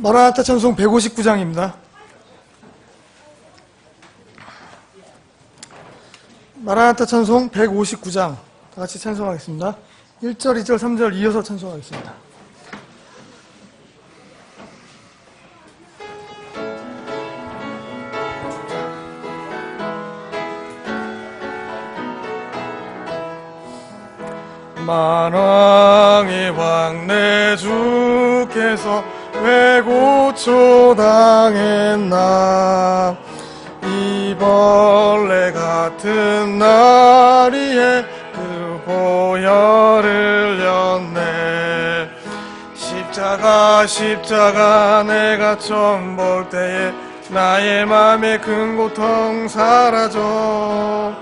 마라나타 찬송 159장입니다. 마라나타 찬송 159장 다같이 찬송하겠습니다. 1절, 2절, 3절 이어서 찬송하겠습니다. 만왕의 왕 내 주께서 왜 고초당했나. 이 벌레 같은 나리에 그 보혈을 흘렸네. 십자가 내가 처음 볼 때에 나의 맘에 큰 고통 사라져.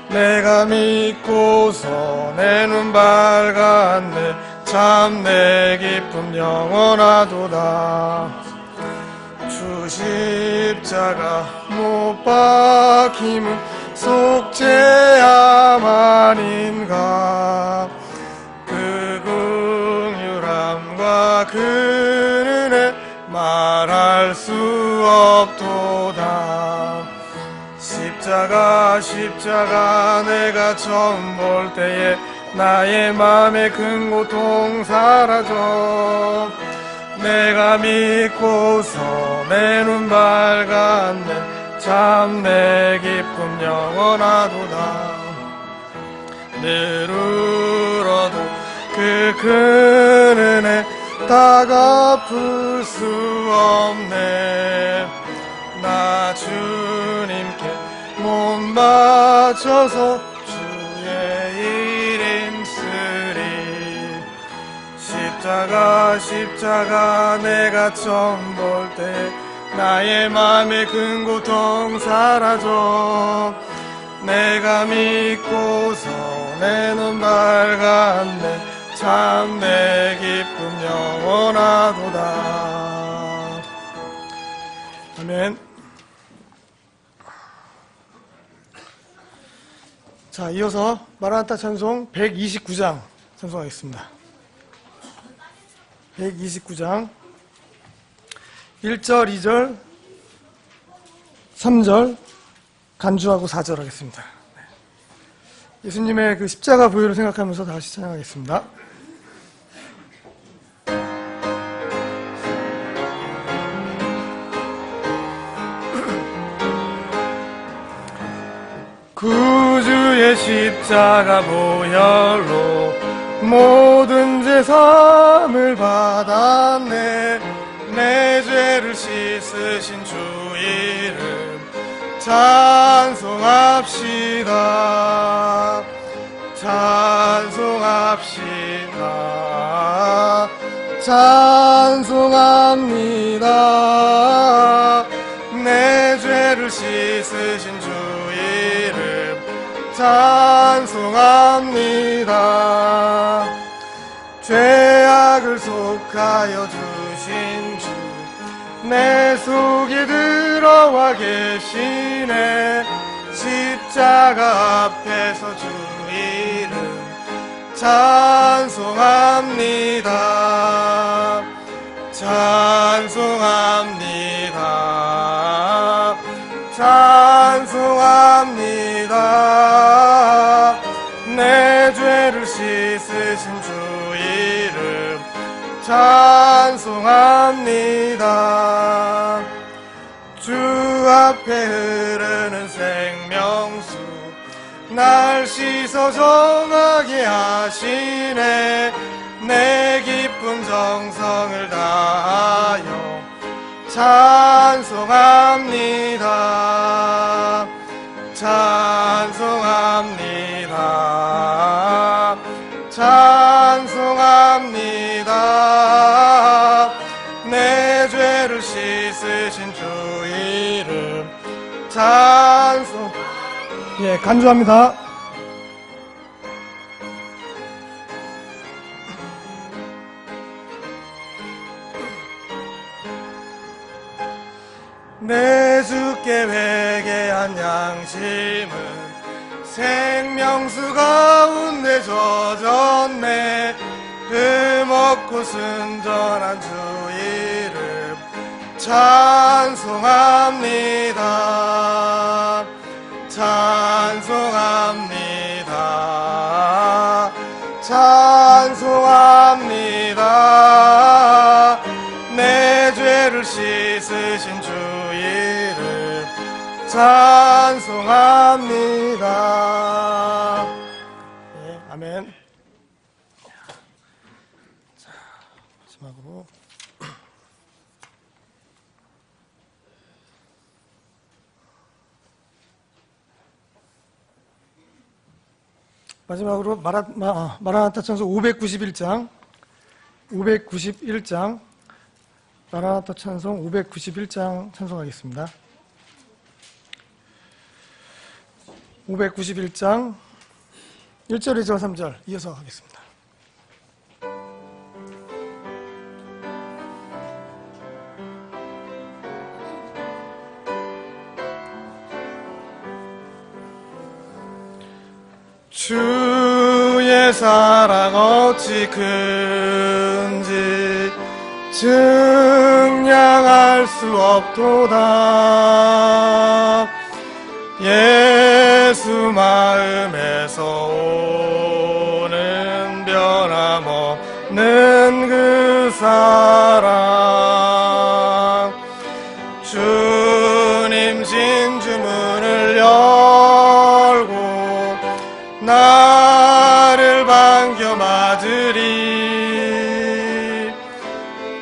내가 믿고서 내 눈 밝았네. 참 내 기쁨 영원하도다. 주 십자가 못 박힘은 속죄함 아닌가. 그 긍휼함과 그 은혜 말할 수 없도다. 십자가 내가 처음 볼 때에 나의 맘에 큰 고통 사라져. 내가 믿고서 내 눈 밝았네. 참 내 기쁨 영원하도다. 늘 울어도 그 큰 은혜 다 갚을 수 없네. 나 주님께 몸 바쳐서 주의 이름 쓰리. 십자가 내가 처음 볼 때 나의 맘에 큰 고통 사라져. 내가 믿고서 내 눈 밝았네. 참 내 기쁨 영원하도다. 아멘. 자, 이어서 마라나타 찬송 129장 찬송하겠습니다. 129장 1절, 2절, 3절 간주하고 4절 하겠습니다. 예수님의 그 십자가 보혈을 생각하면서 다시 찬양하겠습니다. 구주의 십자가 보혈로 모든 죄삼을 받았네. 내 죄를 씻으신 주 이름 찬송합시다. 찬송합니다. 내 죄를 씻으신 주 이름 찬송합니다. 죄악을 속하여 주신 주 내 속에 들어와 계시네. 십자가 앞에서 주 이름 찬송합니다. 찬송합니다. 내 죄를 씻으신 주 이름 찬송합니다. 주 앞에 흐르는 생명수 날 씻어 정하게 하시네. 내 기쁜 정성을 다하여 찬송합니다. 찬송합니다. 내 죄를 씻으신 주 이름 찬송. 예, 간주합니다. 내 주께 회개한 양심은 생명수 가운데 젖었네. 흠없고 순전한 주 이름 찬송합니다. 찬송합니다. 찬송합니다. 내 죄를 씻으신 주 이름 찬송합니다. 네, 아멘. 자, 마지막으로 마라나타 찬송 591장 마라나타 찬송 591장 찬송하겠습니다. 591장 1절, 2절, 3절 이어서 하겠습니다. 주의 사랑 어찌 큰지 증량할 수 없도다. 예수 마음에서 오는 변함없는 그 사랑, 주님 진주문을 열고 나를 반겨 맞으리.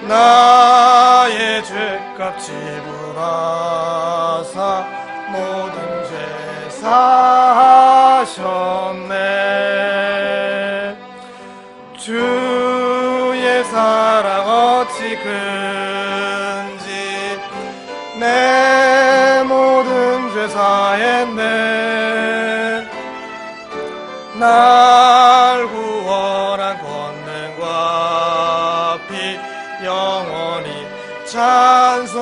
나의 죄값 지불하사 모든 죄 사하셨네. 주의 사랑 어찌 큰지 내 모든 죄 사했네. 날 구원한 권능과 피 영원히 찬송하리.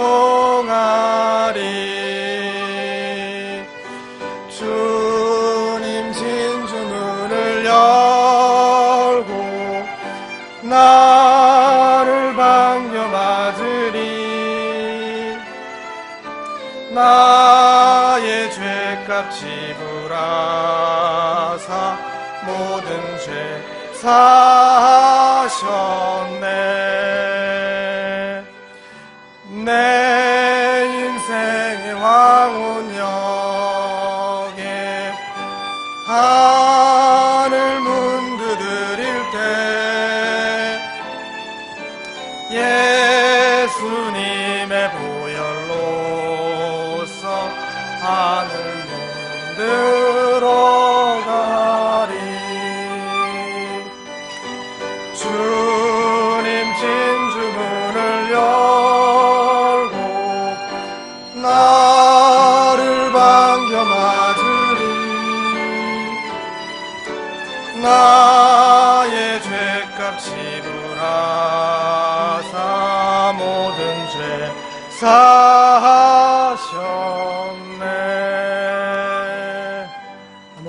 주님 진주문을 열고 나를 반겨 맞으리. 나의 죄값 지불하사 모든 죄 사하셨네. 내 인생의 황혼역에 하늘 문 두드릴 때 예수님의 보혈로서 하늘 문 들어가리. 주님 진주문을 열고 나를 반겨 맞으리. 나의 죄값 지불하사 모든 죄 사하셨네. 아멘.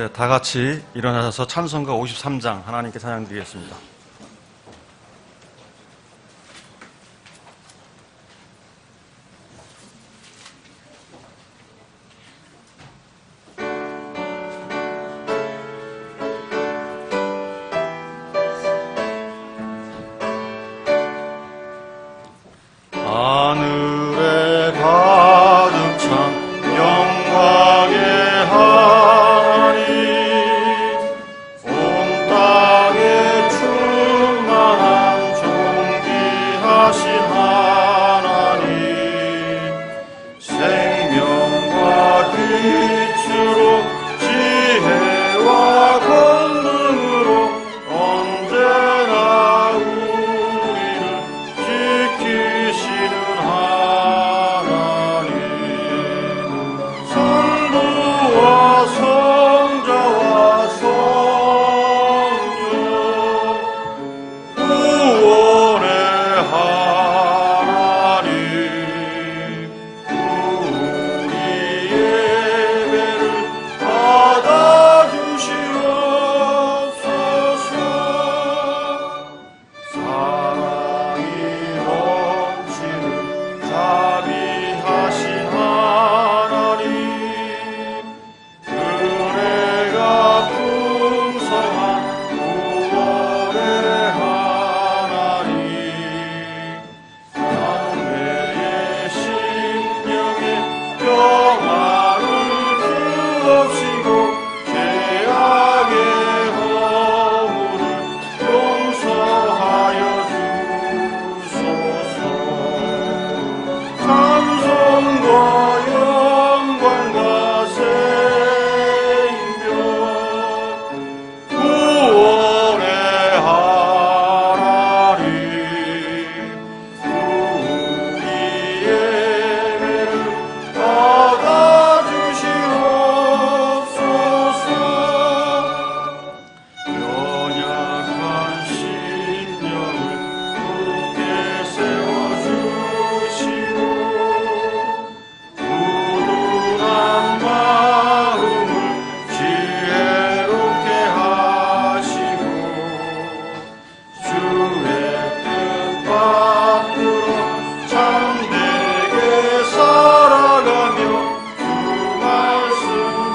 네, 다 같이 일어나셔서 찬송가 53장 하나님께 찬양 드리겠습니다. 하늘에 가득 찬 영광의 하나님, 온 땅에 충만한 존귀하신 하나님, 생명과 빛으로 지혜와 권능으로 언제나 우리를 지키시는 하나님, 성부와 성자와 성령 구원의 하나님, 우리 예배를 받아주시옵소서. 사랑이 넘치는 자비하신 하나님, 은혜가 풍성한 구원의 하나님, 남매의 심령에 평안을 주옵시고 죄악의 허물을 용서하여 주소서. 찬송과 영광과 생명 구원의 하나님, 우리 예배를 받아주시옵소서. 연약한 심령을 굳게 세워주시고 우둔한 마음을 지혜롭게 하시고 주의 뜻 받들어 참되게 살아가며 주 말씀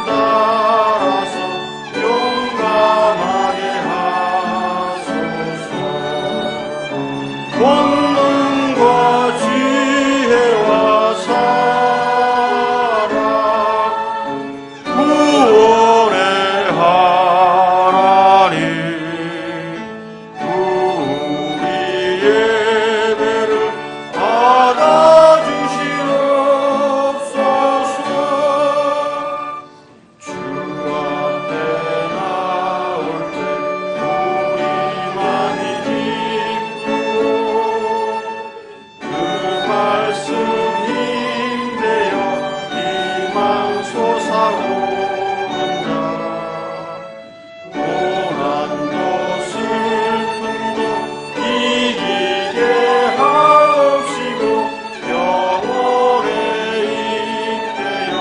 따라서 용감하게 하소서. 권능과 지혜와 사랑 구원의 하나님, 우리 예배를 받아주시옵소서. 주 앞에 나올 때 우리 마음이 기쁘고 그 말씀 힘되어 희망 솟아오른다. 고난도 슬픔도 이기게 하옵시고 영원에 있되어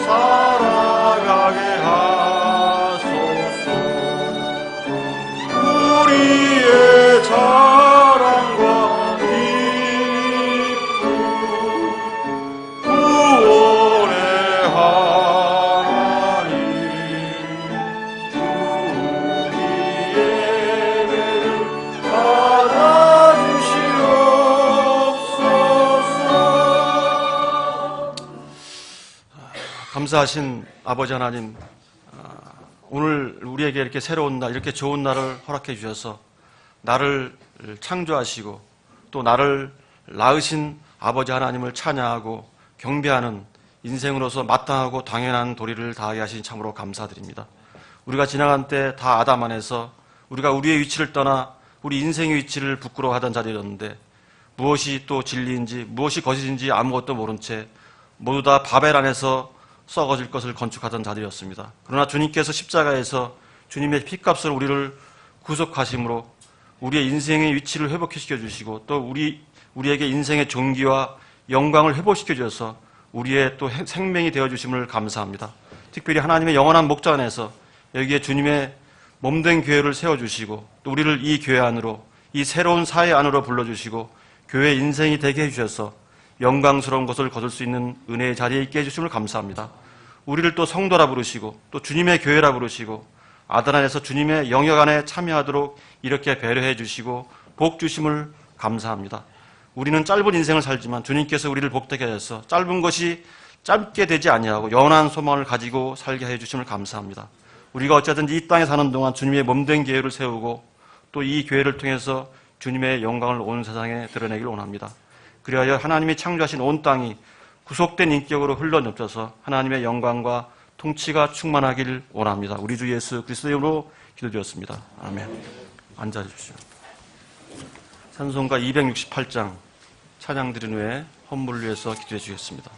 살아가게 하소서. 우리의 자랑과 기쁨 구원의 하나님, 우리 예배를 받아주시옵소서. 감사하신 아버지 하나님, 오늘 우리에게 이렇게 새로운 날, 이렇게 좋은 날을 허락해 주셔서 나를 창조하시고 또 나를 낳으신 아버지 하나님을 찬양하고 경배하는 인생으로서 마땅하고 당연한 도리를 다하게 하신 참으로 감사드립니다. 우리가 지나간 때 다 아담 안에서 우리가 우리의 위치를 떠나 우리 인생의 위치를 부끄러워하던 자리였는데 무엇이 또 진리인지 무엇이 거짓인지 아무것도 모른 채 모두 다 바벨 안에서 썩어질 것을 건축하던 자들이었습니다. 그러나 주님께서 십자가에서 주님의 피값으로 우리를 구속하심으로 우리의 인생의 위치를 회복시켜 주시고 또 우리에게 인생의 존귀와 영광을 회복시켜 주셔서 우리의 또 생명이 되어 주심을 감사합니다. 특별히 하나님의 영원한 목자 안에서 여기에 주님의 몸된 교회를 세워주시고 또 우리를 이 교회 안으로, 이 새로운 사회 안으로 불러주시고 교회 인생이 되게 해주셔서 영광스러운 것을 거둘 수 있는 은혜의 자리에 있게 해주심을 감사합니다. 우리를 또 성도라 부르시고 또 주님의 교회라 부르시고 아들 안에서 주님의 영역 안에 참여하도록 이렇게 배려해 주시고 복 주심을 감사합니다. 우리는 짧은 인생을 살지만 주님께서 우리를 복되게 하셔서 짧은 것이 짧게 되지 아니하고 영원한 소망을 가지고 살게 해 주심을 감사합니다. 우리가 어쨌든지 이 땅에 사는 동안 주님의 몸된 교회를 세우고 또 이 교회를 통해서 주님의 영광을 온 세상에 드러내길 원합니다. 그리하여 하나님이 창조하신 온 땅이 구속된 인격으로 흘러넘쳐서 하나님의 영광과 통치가 충만하길 원합니다. 우리 주 예수 그리스도의 이름으로 기도드렸습니다. 아멘. 앉아주십시오. 찬송가 268장 찬양 드린 후에 헌물을 위해서 기도해 주겠습니다.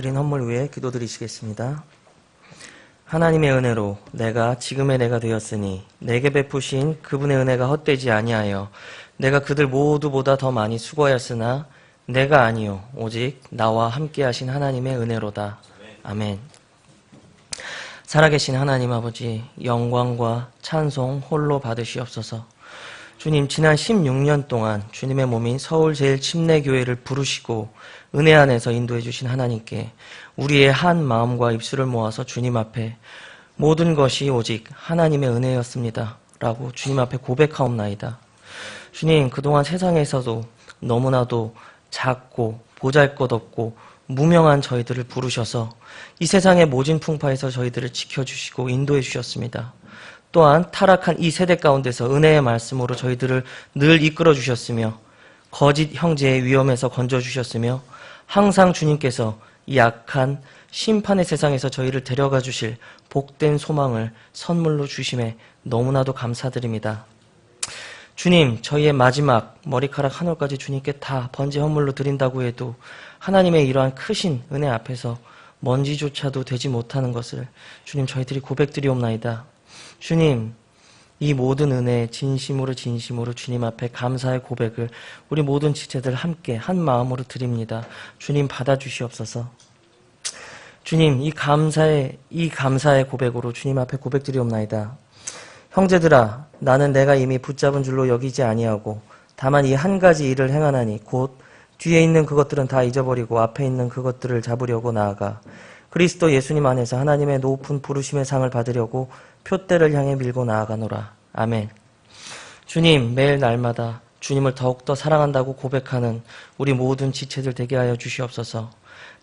드린 헌물 위에 기도드리시겠습니다. 하나님의 은혜로 내가 지금의 내가 되었으니 내게 베푸신 그분의 은혜가 헛되지 아니하여 내가 그들 모두보다 더 많이 수고하였으나 내가 아니요 오직 나와 함께 하신 하나님의 은혜로다. 아멘. 살아계신 하나님 아버지, 영광과 찬송 홀로 받으시옵소서. 주님, 지난 16년 동안 주님의 몸인 서울제일침례교회를 부르시고 은혜 안에서 인도해 주신 하나님께 우리의 한 마음과 입술을 모아서 주님 앞에 모든 것이 오직 하나님의 은혜였습니다. 라고 주님 앞에 고백하옵나이다. 주님, 그동안 세상에서도 너무나도 작고 보잘것없고 무명한 저희들을 부르셔서 이 세상의 모진 풍파에서 저희들을 지켜주시고 인도해 주셨습니다. 또한 타락한 이 세대 가운데서 은혜의 말씀으로 저희들을 늘 이끌어 주셨으며 거짓 형제의 위험에서 건져주셨으며 항상 주님께서 이 약한 심판의 세상에서 저희를 데려가 주실 복된 소망을 선물로 주심에 너무나도 감사드립니다. 주님, 저희의 마지막 머리카락 한 올까지 주님께 다 번제 헌물로 드린다고 해도 하나님의 이러한 크신 은혜 앞에서 먼지조차도 되지 못하는 것을 주님 저희들이 고백드리옵나이다. 주님, 이 모든 은혜 진심으로 주님 앞에 감사의 고백을 우리 모든 지체들 함께 한 마음으로 드립니다. 주님 받아주시옵소서. 주님, 이 감사의 고백으로 주님 앞에 고백드리옵나이다. 형제들아, 나는 내가 이미 붙잡은 줄로 여기지 아니하고 다만 이 한 가지 일을 행하나니 곧 뒤에 있는 그것들은 다 잊어버리고 앞에 있는 그것들을 잡으려고 나아가 그리스도 예수님 안에서 하나님의 높은 부르심의 상을 받으려고 표대를 향해 밀고 나아가노라. 아멘. 주님, 매일 날마다 주님을 더욱더 사랑한다고 고백하는 우리 모든 지체들 되게 하여 주시옵소서.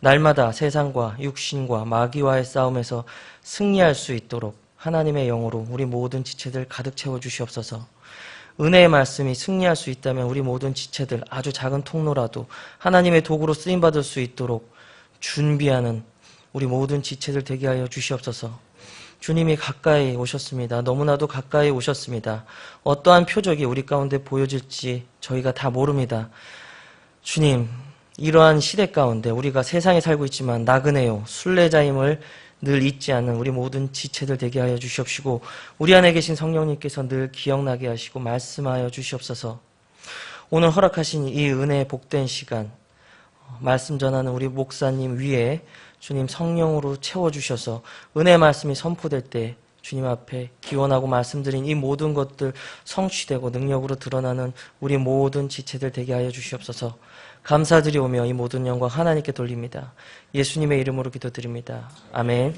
날마다 세상과 육신과 마귀와의 싸움에서 승리할 수 있도록 하나님의 영으로 우리 모든 지체들 가득 채워 주시옵소서. 은혜의 말씀이 승리할 수 있다면 우리 모든 지체들 아주 작은 통로라도 하나님의 도구로 쓰임받을 수 있도록 준비하는 우리 모든 지체들 되게 하여 주시옵소서. 주님이 가까이 오셨습니다. 너무나도 가까이 오셨습니다. 어떠한 표적이 우리 가운데 보여질지 저희가 다 모릅니다. 주님, 이러한 시대 가운데 우리가 세상에 살고 있지만 나그네요, 순례자임을 늘 잊지 않는 우리 모든 지체들 되게 하여 주시옵시고 우리 안에 계신 성령님께서 늘 기억나게 하시고 말씀하여 주시옵소서. 오늘 허락하신 이 은혜의 복된 시간, 말씀 전하는 우리 목사님 위에 주님 성령으로 채워주셔서 은혜의 말씀이 선포될 때 주님 앞에 기원하고 말씀드린 이 모든 것들 성취되고 능력으로 드러나는 우리 모든 지체들 되게 하여 주시옵소서. 감사드리오며 이 모든 영광 하나님께 돌립니다. 예수님의 이름으로 기도드립니다. 아멘.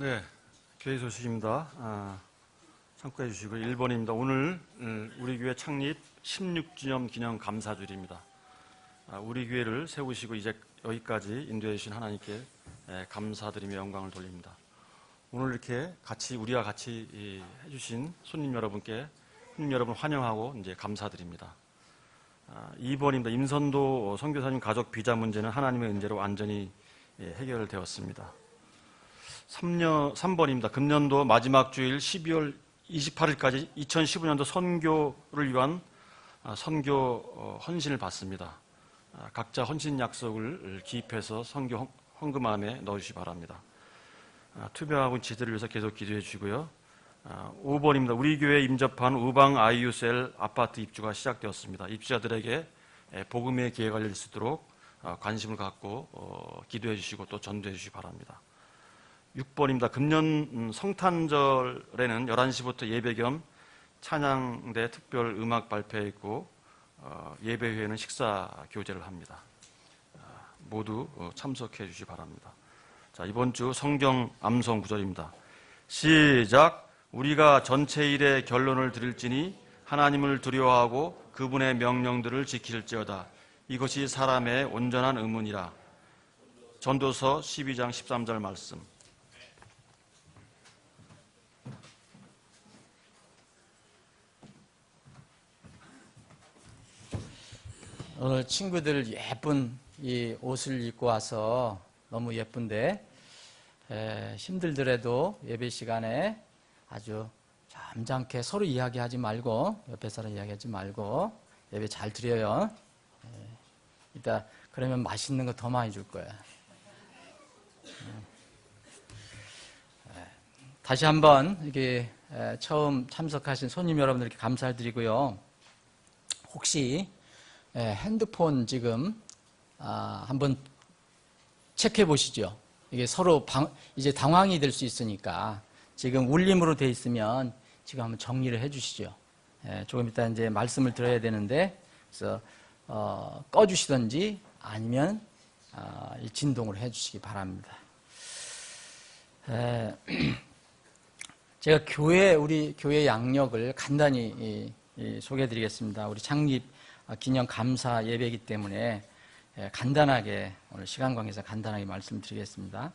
네, 교회 소식입니다. 참고해 주시고 1번입니다. 오늘 우리 교회 창립 16주년 기념 감사주일입니다. 우리 교회를 세우시고 이제 여기까지 인도해 주신 하나님께 감사드리며 영광을 돌립니다. 오늘 이렇게 우리와 같이 해주신 손님 여러분께 여러분 환영하고 이제 감사드립니다. 2번입니다. 임선도 선교사님 가족 비자 문제는 하나님의 은혜로 완전히 해결되었습니다. 3번입니다. 금년도 마지막 주일 12월 28일까지 2015년도 선교를 위한 선교 헌신을 받습니다. 각자 헌신 약속을 기입해서 선교 헌금함에 넣어주시기 바랍니다. 투병하고 지들을 위해서 계속 기도해 주시고요. 5번입니다. 우리 교회에 임접한 우방 IUCL 아파트 입주가 시작되었습니다. 입주자들에게 복음의 기회가 열릴 수 있도록 관심을 갖고 기도해 주시고 또 전도해 주시기 바랍니다. 6번입니다. 금년 성탄절에는 11시부터 예배 겸 찬양대 특별 음악 발표회 있고 예배 후에는 식사 교제를 합니다. 모두 참석해 주시기 바랍니다. 자, 이번 주 성경 암송 구절입니다. 시작. 우리가 전체 일의 결론을 드릴지니 하나님을 두려워하고 그분의 명령들을 지킬지어다. 이것이 사람의 온전한 의문이라. 전도서 12장 13절 말씀. 오늘 친구들 예쁜 이 옷을 입고 와서 너무 예쁜데 힘들더라도 예배 시간에 아주 잠잠케 서로 이야기하지 말고 옆에 사람 이야기하지 말고 예배 잘 드려요. 이따 그러면 맛있는 거 더 많이 줄 거야. 다시 한번 이게 처음 참석하신 손님 여러분들께 감사를 드리고요. 혹시 핸드폰 지금 한번 체크해 보시죠. 이게 서로 이제 당황이 될 수 있으니까 지금 울림으로 돼 있으면 지금 한번 정리를 해 주시죠. 조금 이따 이제 말씀을 들어야 되는데 그래서 꺼주시든지 아니면 진동을 해 주시기 바랍니다. 제가 우리 교회 양력을 간단히 소개해 드리겠습니다. 우리 창립 기념 감사 예배이기 때문에 간단하게 오늘 시간 관계에서 간단하게 말씀드리겠습니다.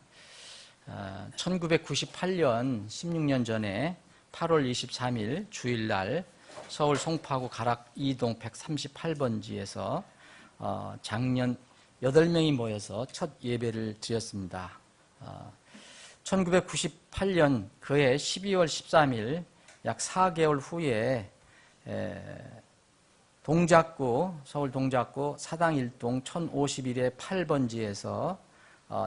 1998년 16년 전에 8월 23일 주일날 서울 송파구 가락 2동 138번지에서 장년 8명이 모여서 첫 예배를 드렸습니다. 1998년 그해 12월 13일 약 4개월 후에 서울 동작구 사당 1동 1051의 8번지에서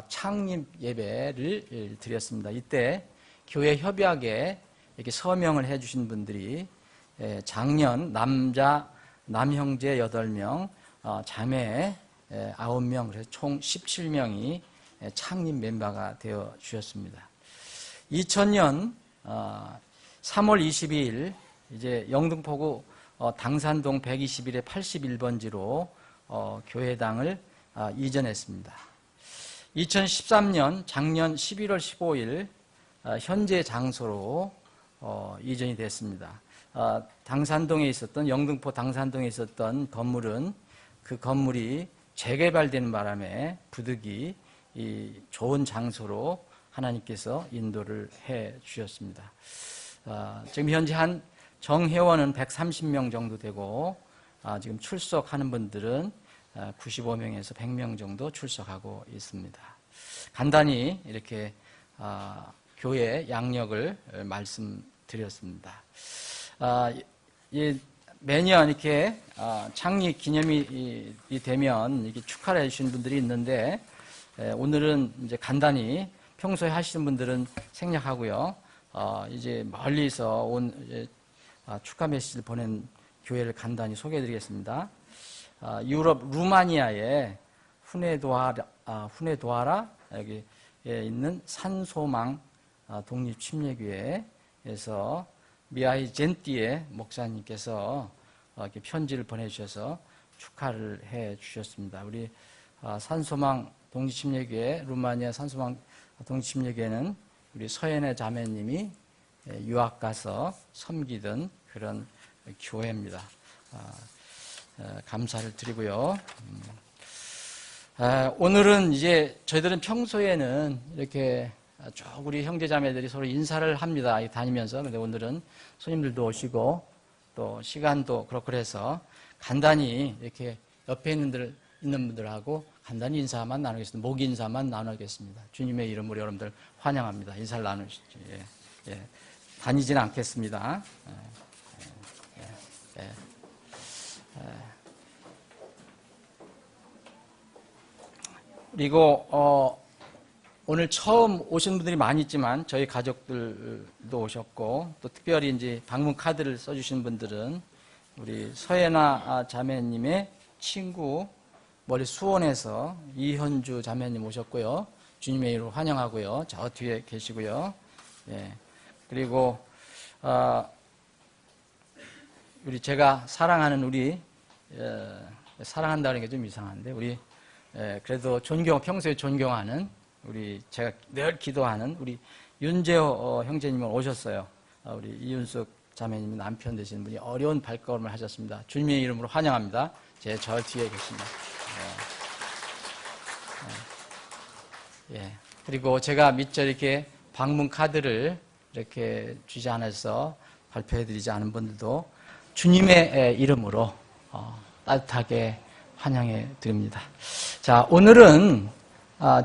창립 예배를 드렸습니다. 이때 교회 협약에 이렇게 서명을 해주신 분들이 장년 남형제 8명, 자매 9명, 그래서 총 17명이 창립 멤버가 되어 주셨습니다. 2000년 3월 22일 이제 영등포구 당산동 121의 81번지로 교회당을 이전했습니다. 2013년 작년 11월 15일 현재 장소로 이전이 됐습니다. 영등포 당산동에 있었던 건물은 그 건물이 재개발되는 바람에 부득이 이 좋은 장소로 하나님께서 인도를 해 주셨습니다. 지금 현재 정회원은 130명 정도 되고 지금 출석하는 분들은 95명에서 100명 정도 출석하고 있습니다. 간단히 이렇게 교회 양력을 말씀드렸습니다. 매년 이렇게 창립 기념이 되면 이렇게 축하를 해주시는 분들이 있는데 오늘은 이제 간단히 평소에 하시는 분들은 생략하고요. 이제 멀리서 온 축하 메시지를 보낸 교회를 간단히 소개해드리겠습니다. 유럽 루마니아의 후네도아라 여기에 있는 산소망 독립침례교회에서 미하이 젠띠의 목사님께서 이렇게 편지를 보내주셔서 축하를 해주셨습니다. 우리 산소망 독립침례교회 루마니아 산소망 독립침례교회는 우리 서연의 자매님이 유학 가서 섬기던 그런 교회입니다. 감사를 드리고요. 오늘은 이제 저희들은 평소에는 이렇게 쭉 우리 형제자매들이 서로 인사를 합니다. 다니면서. 근데 오늘은 손님들도 오시고 또 시간도 그렇고 그래서 간단히 이렇게 옆에 있는 분들하고 간단히 인사만 나누겠습니다. 목 인사만 나누겠습니다. 주님의 이름으로 여러분들 환영합니다. 인사를 나누시죠. 예. 다니지는 않겠습니다. 그리고 오늘 처음 오신 분들이 많이 있지만 저희 가족들도 오셨고 또 특별히 이제 방문 카드를 써주신 분들은 우리 서예나 자매님의 친구 멀리 수원에서 이현주 자매님 오셨고요. 주님의 이름으로 환영하고요. 저 뒤에 계시고요. 예. 그리고 우리 제가 사랑하는 우리 사랑한다는 게 좀 이상한데 우리 그래도 평소에 존경하는 우리 제가 늘 기도하는 우리 윤재호 형제님은 오셨어요. 우리 이윤숙 자매님 남편 되시는 분이 어려운 발걸음을 하셨습니다. 주님의 이름으로 환영합니다. 저 뒤에 계십니다. 예. 그리고 제가 미처 이렇게 방문 카드를 이렇게 주지 않아서 발표해드리지 않은 분들도 주님의 이름으로 따뜻하게 환영해 드립니다. 자, 오늘은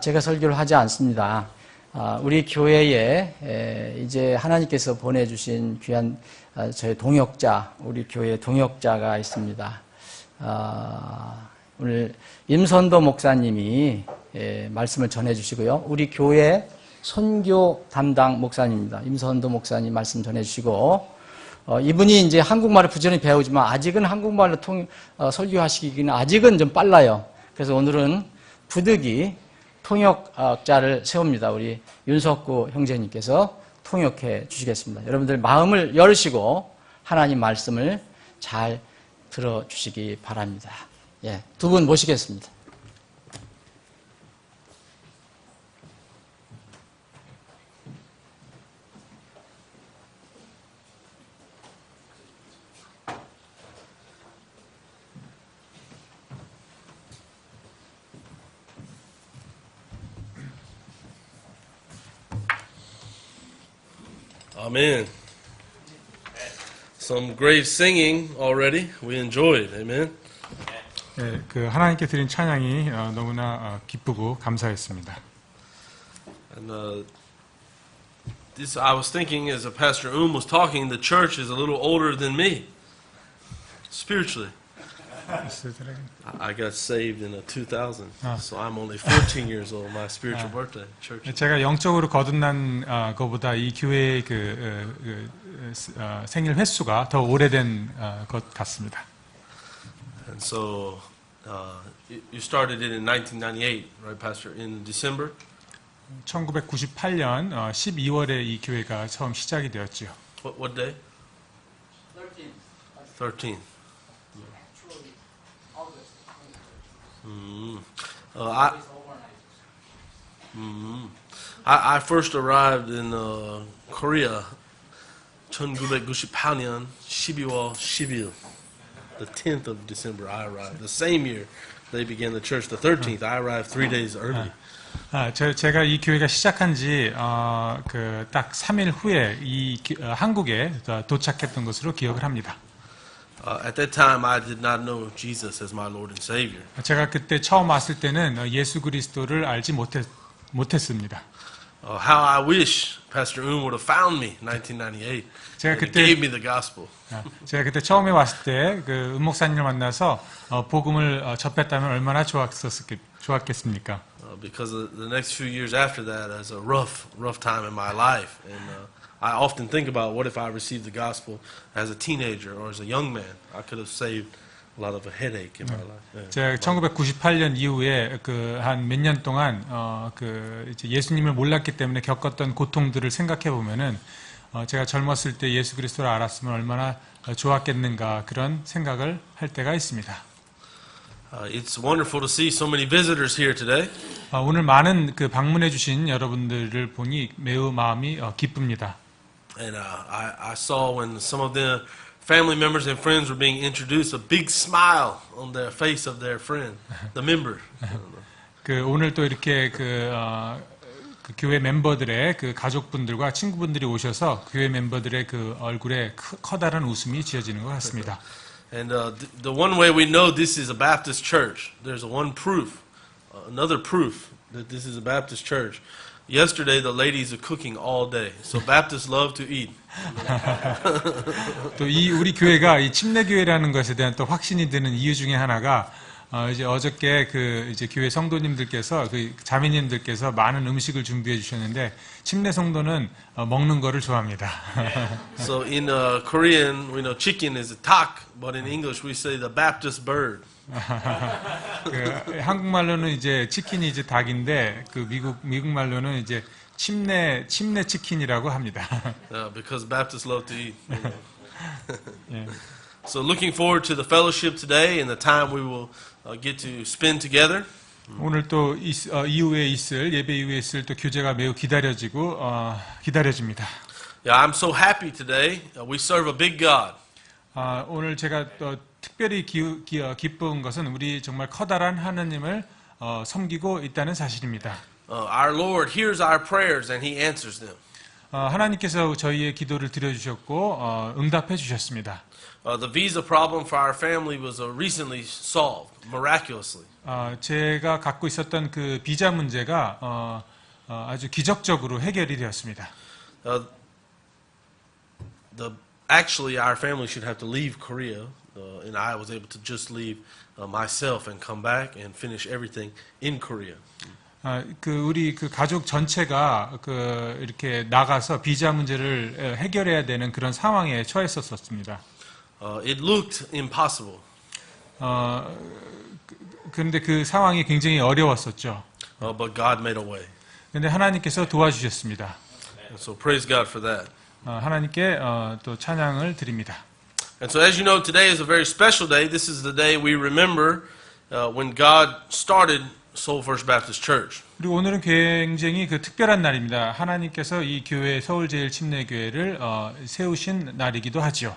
제가 설교를 하지 않습니다. 우리 교회에 이제 하나님께서 보내주신 귀한 저희 동역자, 우리 교회 동역자가 있습니다. 오늘 임선도 목사님이 말씀을 전해주시고요. 우리 교회 선교 담당 목사님입니다. 임선도 목사님 말씀 전해주시고 이분이 이제 한국말을 부지런히 배우지만 아직은 한국말로 설교하시기는 아직은 좀 빨라요. 그래서 오늘은 부득이 통역자를 세웁니다. 우리 윤석구 형제님께서 통역해 주시겠습니다. 여러분들 마음을 열으시고 하나님 말씀을 잘 들어주시기 바랍니다. 예, 두 분 모시겠습니다. Amen. Some great singing already. We enjoyed. Amen. 네, 그 하나님께 드린 찬양이 너무나 기쁘고 감사했습니다. And this I was thinking as Pastor was talking, the church is a little older than me spiritually. I got saved in 2000, so I'm only 14 years old. My spiritual birthday. Church. 제가 영적으로 거듭난 것보다 이 교회의 생일 횟수가 더 오래된 것 같습니다. And so you started it in 1998, right, Pastor? In December. 1998년 12월에 이 교회가 처음 시작이 되었죠. What day? 13. I first arrived in Korea 1998년 12월 10일. The 10th of December I arrived. The same year they began the church. The 13th I arrived 3 days early. 제가 이 교회가 시작한 지 딱 3일 후에 한국에 도착했던 것으로 기억을 합니다. At that time, I did not know Jesus as my Lord and Savior. 제가 그때 처음 왔을 때는 예수 그리스도를 알지 못했습니다. How I wish Pastor would have found me in 1998. 제가 And 그때 gave me the gospel. 제가 그때 처음에 왔을 때 은 목사님을 만나서 복음을 접했다면 얼마나 좋았겠습니까? Because the next few years after that is a rough time in my life, and I often think about what if I received the gospel as a teenager or as a young man. I could have saved a lot of a headache in my life. 제가 1998년 이후에 한 몇 년 동안 이제 예수님을 몰랐기 때문에 겪었던 고통들을 생각해 보면은 제가 젊었을 때 예수 그리스도를 알았으면 얼마나 좋았겠는가 그런 생각을 할 때가 있습니다. It's wonderful to see so many visitors here today. 오늘 많은 그 방문해 주신 여러분들을 보니 매우 마음이 기쁩니다. And I saw when some of the family members and friends were being introduced, a big smile on the face of their friend, the member. 그 오늘 또 이렇게 그 교회 멤버들의 그 가족분들과 친구분들이 오셔서 교회 멤버들의 그 얼굴에 커다란 웃음이 지어지는 것 같습니다. And the one way we know this is a Baptist church, there's one proof, another proof that this is a Baptist church. Yesterday the ladies are cooking all day, so Baptists love to eat. 또 이 우리 교회가 이 침례교회라는 것에 대한 또 확신이 드는 이유 중에 하나가 이제 어저께 그 이제 교회 성도님들께서 그 자매님들께서 많은 음식을 준비해 주셨는데 침례 성도는 먹는 거를 좋아합니다. So in Korean, we know chicken is a tak, but in English we say the Baptist bird. 그 한국말로는 이제 치킨이 이제 닭인데 그 미국 말로는 이제 침례 치킨이라고 합니다. Because Baptists love to eat. 예. So looking forward to the fellowship today and the time we will get to spend together. 오늘 또 이후에 있을 예배 이후에 있을 또 교제가 매우 기다려지고 기다려집니다. Yeah, I'm so happy today. We serve a big God. 오늘 제가 또 특별히 기쁜 것은 우리 정말 커다란 하나님을 섬기고 있다는 사실입니다. Our Lord hears our prayers and He answers them. 하나님께서 저희의 기도를 들어주셨고 응답해 주셨습니다. The visa problem for our family was recently solved miraculously. 제가 갖고 있었던 그 비자 문제가 아주 기적적으로 해결이 되었습니다. Actually, our family should have to leave Korea, and I was able to just leave myself and come back and finish everything in Korea. 우리 그 가족 전체가 그 이렇게 나가서 비자 문제를 해결해야 되는 그런 상황에 처했었습니다. It looked impossible. 그런데 그 상황이 굉장히 어려웠었죠. But God made a way. 그런데 하나님께서 도와주셨습니다. So praise God for that. 하나님께 또 찬양을 드립니다. And so as you know, today is a very special day. This is the day we remember when God started Seoul First Baptist Church. 그리고 오늘은 굉장히 그 특별한 날입니다. 하나님께서 이 교회 서울제일침례교회를 세우신 날이기도 하죠.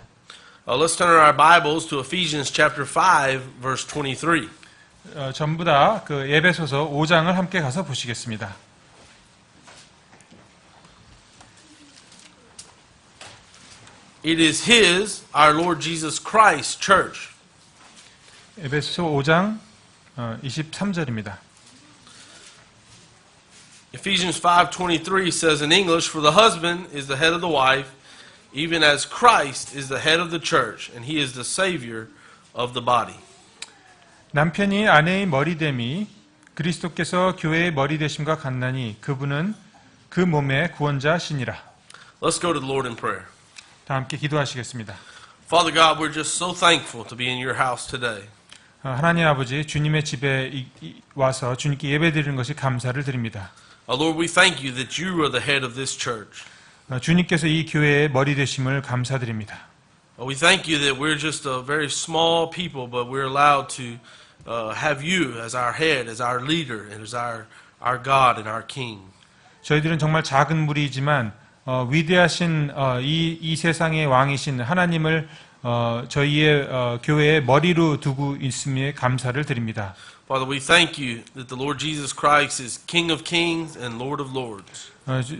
Let's turn our Bibles to Ephesians chapter 5, verse 23. 전부 다 그 에베소서 5장을 함께 가서 보시겠습니다. It is His, our Lord Jesus Christ, church. 에베소서 5장 23절입니다. Ephesians 5:23 says in English, "For the husband is the head of the wife, even as Christ is the head of the church, and He is the Savior of the body." 남편이 아내의 머리됨이 그리스도께서 교회의 머리되심과 같나니 그분은 그 몸의 구원자시니라. Let's go to the Lord in prayer. 다 함께 기도하시겠습니다. Father God, we're just so thankful to be in your house today. 하나님 아버지, 주님의 집에 와서 주님께 예배드리는 것이 감사를 드립니다. Lord, we thank you that you are the head of this church. 주님께서 이 교회의 머리 되심을 감사드립니다. We thank you that we're just a very small people, but we're allowed to have you as our head, as our leader, and as our God and our King. 저희들은 정말 작은 무리이지만 위대하신 이 세상의 왕이신 하나님을 저희의 교회의 머리로 두고 있음에 감사를 드립니다. Father, we thank you that the Lord Jesus Christ is King of Kings and Lord of Lords.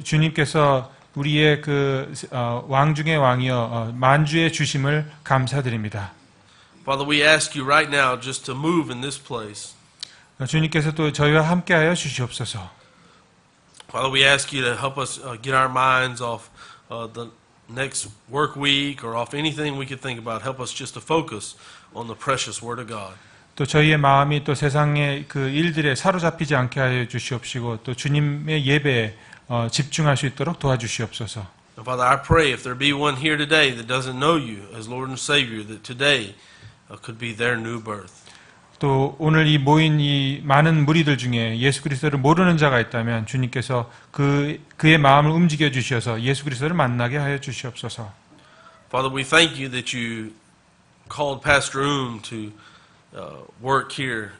주님께서 우리의 그 왕 중의 왕이여 만주의 주심을 감사드립니다. Father, we ask you right now just to move in this place. 주님께서 또 저희와 함께하여 주시옵소서. Father, we ask you to help us get our minds off the next work week or off anything we could think about. Help us just to focus on the precious Word of God. 또 저희의 마음이 또 세상의 그 일들에 사로잡히지 않게 하여 주시옵시고 또 주님의 예배에 집중할 수 있도록 도와주시옵소서. And Father, I pray if there be one here today that doesn't know you as Lord and Savior, that today could be their new birth. 또 오늘 이 모인 이 많은 무리들 중에 예수 그리스도를 모르는 자가 있다면 주님께서 그의 마음을 움직여 주셔서 예수 그리스도를 만나게 하여 주시옵소서. Father, we thank you that you called Pastor to work here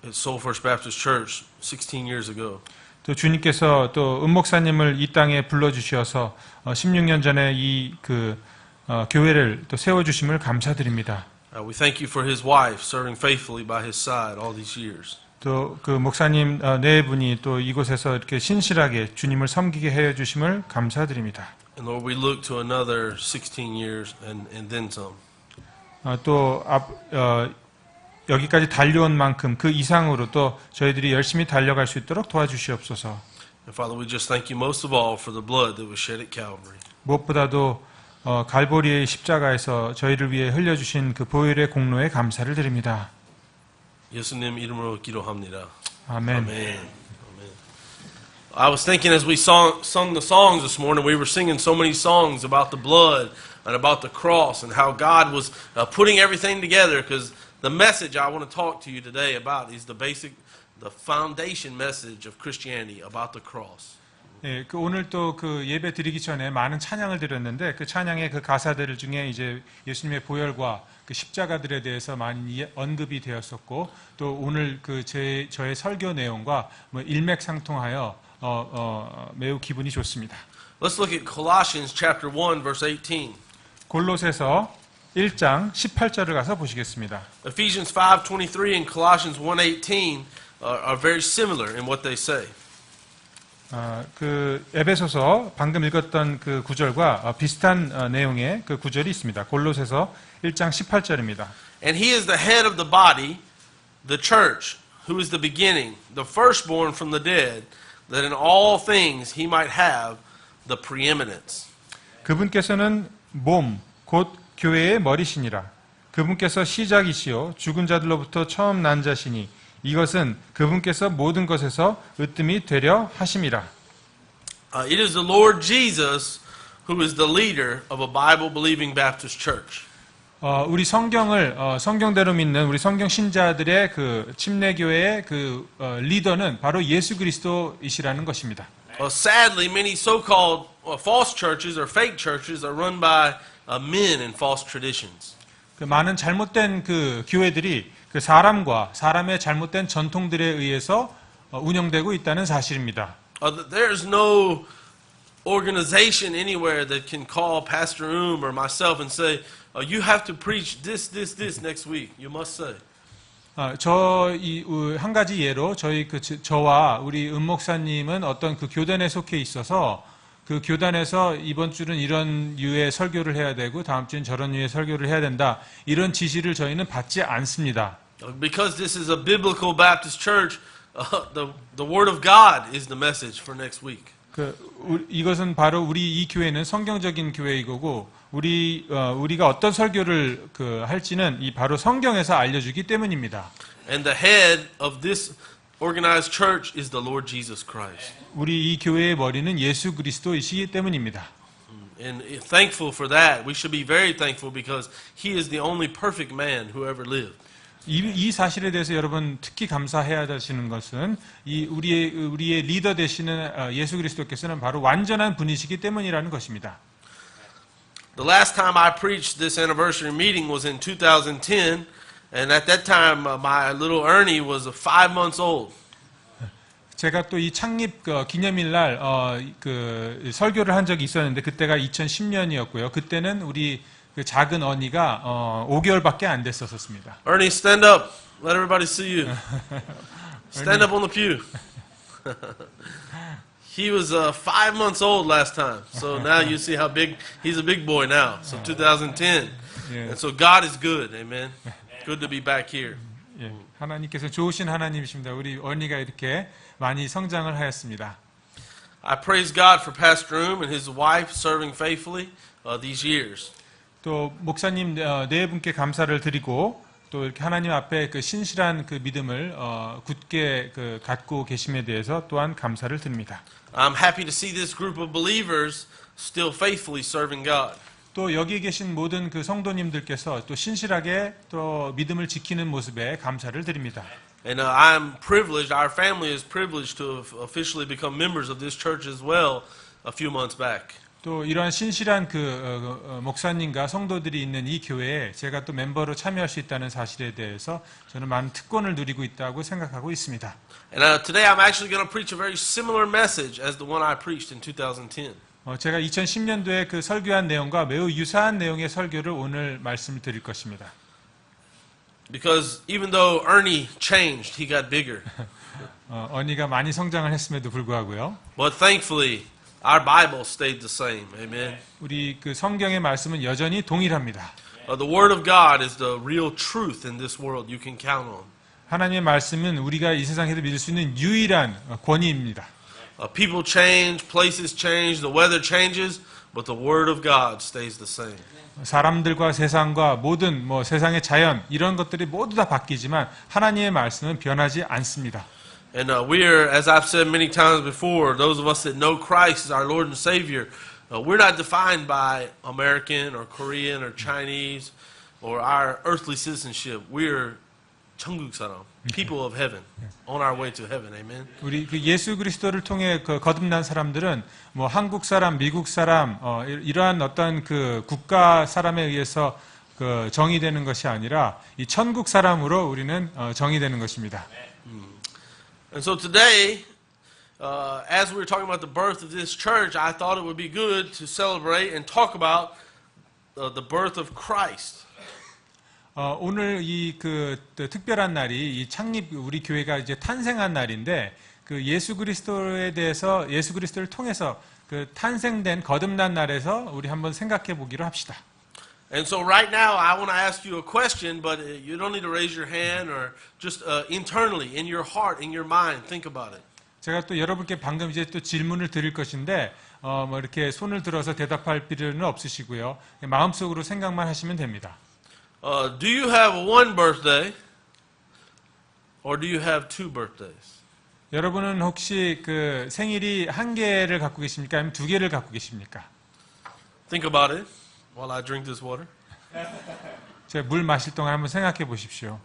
at Soul First Baptist Church 16 years ago. 또 주님께서 또 은목사님을 이 땅에 불러주셔서 16년 전에 이 교회를 또 세워주심을 감사드립니다. We thank you for his wife serving faithfully by his side all these years. 또 그 목사님 네 분이 또 이곳에서 이렇게 신실하게 주님을 섬기게 해 주심을 감사드립니다. And Lord, we look to another 16 years and then some. 또 여기까지 달려온 만큼 그 이상으로 또 저희들이 열심히 달려갈 수 있도록 도와주시옵소서. And Father, we just thank you most of all for the blood that was shed at Calvary. 무엇보다도 갈보리의 십자가에서 저희를 위해 흘려주신 그 보혈의 공로에 감사를 드립니다. 예수님 이름으로 기도합니다. 아멘. Amen. Amen. I was thinking as we sung the songs this morning, we were singing so many songs about the blood and about the cross and how God was putting everything together, because the message I want to talk to you today about is the foundation message of Christianity about the cross. 예, 오늘 또 그 예배 드리기 전에 많은 찬양을 드렸는데 그 찬양의 그 가사들 중에 이제 예수님의 보혈과 그 십자가들에 대해서 많이 언급이 되었었고, 또 오늘 저의 설교 내용과 뭐 일맥상통하여 매우 기분이 좋습니다. Let's look at Colossians chapter 1 verse 18. 골로새서 1장 18절을 가서 보시겠습니다. Ephesians 5:23 and Colossians 1:18 are very similar in what they say. 그 에베소서 방금 읽었던 그 구절과 비슷한 내용의 그 구절이 있습니다. 골로새서 1장 18절입니다. And he is the head of the body, the church, who is the beginning, the firstborn from the dead, that in all things he might have the preeminence. 그분께서는 몸, 곧 교회의 머리시니라. 그분께서 시작이시요 죽은 자들로부터 처음 난 자시니 이것은 그분께서 모든 것에서 으뜸이 되려 하심이라. It is the Lord Jesus who is the leader of a Bible-believing Baptist church. 우리 성경을 성경대로 믿는 우리 성경 신자들의 그 침례교회의 그 리더는 바로 예수 그리스도이시라는 것입니다. Sadly, many so-called false churches or fake churches are run by men and false traditions. 그 많은 잘못된 그 교회들이 그 사람의 잘못된 전통들에 의해서 운영되고 있다는 사실입니다. There's no organization anywhere that can call Pastor or myself and say, you have to preach this next week. You must say. 한 가지 예로 저와 우리 목사님은 어떤 그 교단에 속해 있어서 그 교단에서 이번 주는 이런 유의 설교를 해야 되고 다음 주는 저런 유의 설교를 해야 된다, 이런 지시를 저희는 받지 않습니다. Because this is a biblical Baptist church, the Word of God is the message for next week. 이것은 바로 우리 이 교회는 성경적인 교회이고 우리가 어떤 설교를 할지는 이 바로 성경에서 알려주기 때문입니다. And the head of this organized church is the Lord Jesus Christ. 우리 이 교회의 머리는 예수 그리스도이시기 때문입니다. And thankful for that. We should be very thankful because He is the only perfect man who ever lived. 이 사실에 대해서 여러분 특히 감사해야 되시는 것은 우리의 리더 되시는 예수 그리스도께서는 바로 완전한 분이시기 때문이라는 것입니다. The last time I preached this anniversary meeting was in 2010, and at that time my little Ernie was 5 months old. 제가 또 이 창립 기념일 날 설교를 한 적이 있었는데 그때가 2010년이었고요. 그때는 우리 그 작은 언니가 5개월밖에 안 됐었습니다. Ernie, stand up. Let everybody see you. Stand up on the pew. He was 5 months old last time, so now you see how big he's a big boy now. So 2010, and so God is good, amen. Good to be back here. 예, 하나님께서 좋으신 하나님이십니다. 우리 언니가 이렇게 많이 성장을 하였습니다. I praise God for Pastor and his wife serving faithfully these years. 또 목사님 네 분께 감사를 드리고 또 이렇게 하나님 앞에 그 신실한 그 믿음을 굳게 갖고 계심에 대해서 또한 감사를 드립니다. I'm happy to see this group of believers still faithfully serving God. 또 여기 계신 모든 그 성도님들께서 또 신실하게 또 믿음을 지키는 모습에 감사를 드립니다. And I'm privileged, our family is privileged to have officially become members of this church as well a few months back. 또 이러한 신실한 목사님과 성도들이 있는 이 교회에 제가 또 멤버로 참여할 수 있다는 사실에 대해서 저는 많은 특권을 누리고 있다고 생각하고 있습니다. And today I'm actually going to preach a very similar message as the one I preached in 2010. 제가 2010년도에 그 설교한 내용과 매우 유사한 내용의 설교를 오늘 말씀을 드릴 것입니다. Because even though Ernie changed, he got bigger. 언니가 많이 성장을 했음에도 불구하고요. But thankfully, our Bible stayed the same. Amen. 우리 그 성경의 말씀은 여전히 동일합니다. The Word of God is the real truth in this world you can count on. 하나님의 말씀은 우리가 이 세상에서 믿을 수 있는 유일한 권위입니다. People change, places change, the weather changes, but the Word of God stays the same. 사람들과 세상과 모든 세상의 자연 이런 것들이 모두 다 바뀌지만 하나님의 말씀은 변하지 않습니다. And we're, as I've said many times before, those of us that know Christ as our Lord and Savior, we're not defined by American or Korean or Chinese or our earthly citizenship. We're 천국 사람, people of heaven, on our way to heaven. Amen. 우리 그 예수 그리스도를 통해 거듭난 사람들은 한국 사람, 미국 사람 이러한 어떤 그 국가 사람에 의해서 정의되는 것이 아니라 이 천국 사람으로 우리는 정의되는 것입니다. And so today, as we were talking about the birth of this church, I thought it would be good to celebrate and talk about the birth of Christ. 오늘 이 특별한 날이 이 창립 우리 교회가 이제 탄생한 날인데 그 예수 그리스도에 대해서 예수 그리스도를 통해서 그 탄생된 거듭난 날에서 우리 한번 생각해 보기로 합시다. And so right now I want to ask you a question, but you don't need to raise your hand or just internally in your heart, in your mind, think about it. 제가 또 여러분께 방금 이제 또 질문을 드릴 것인데 이렇게 손을 들어서 대답할 필요는 없으시고요. 마음속으로 생각만 하시면 됩니다. Do you have one birthday or do you have two birthdays? 여러분은 혹시 그 생일이 한 개를 갖고 계십니까? 아니면 두 개를 갖고 계십니까? Think about it while I drink this water. 제가 물 마실 동안 한번 생각해 보십시오.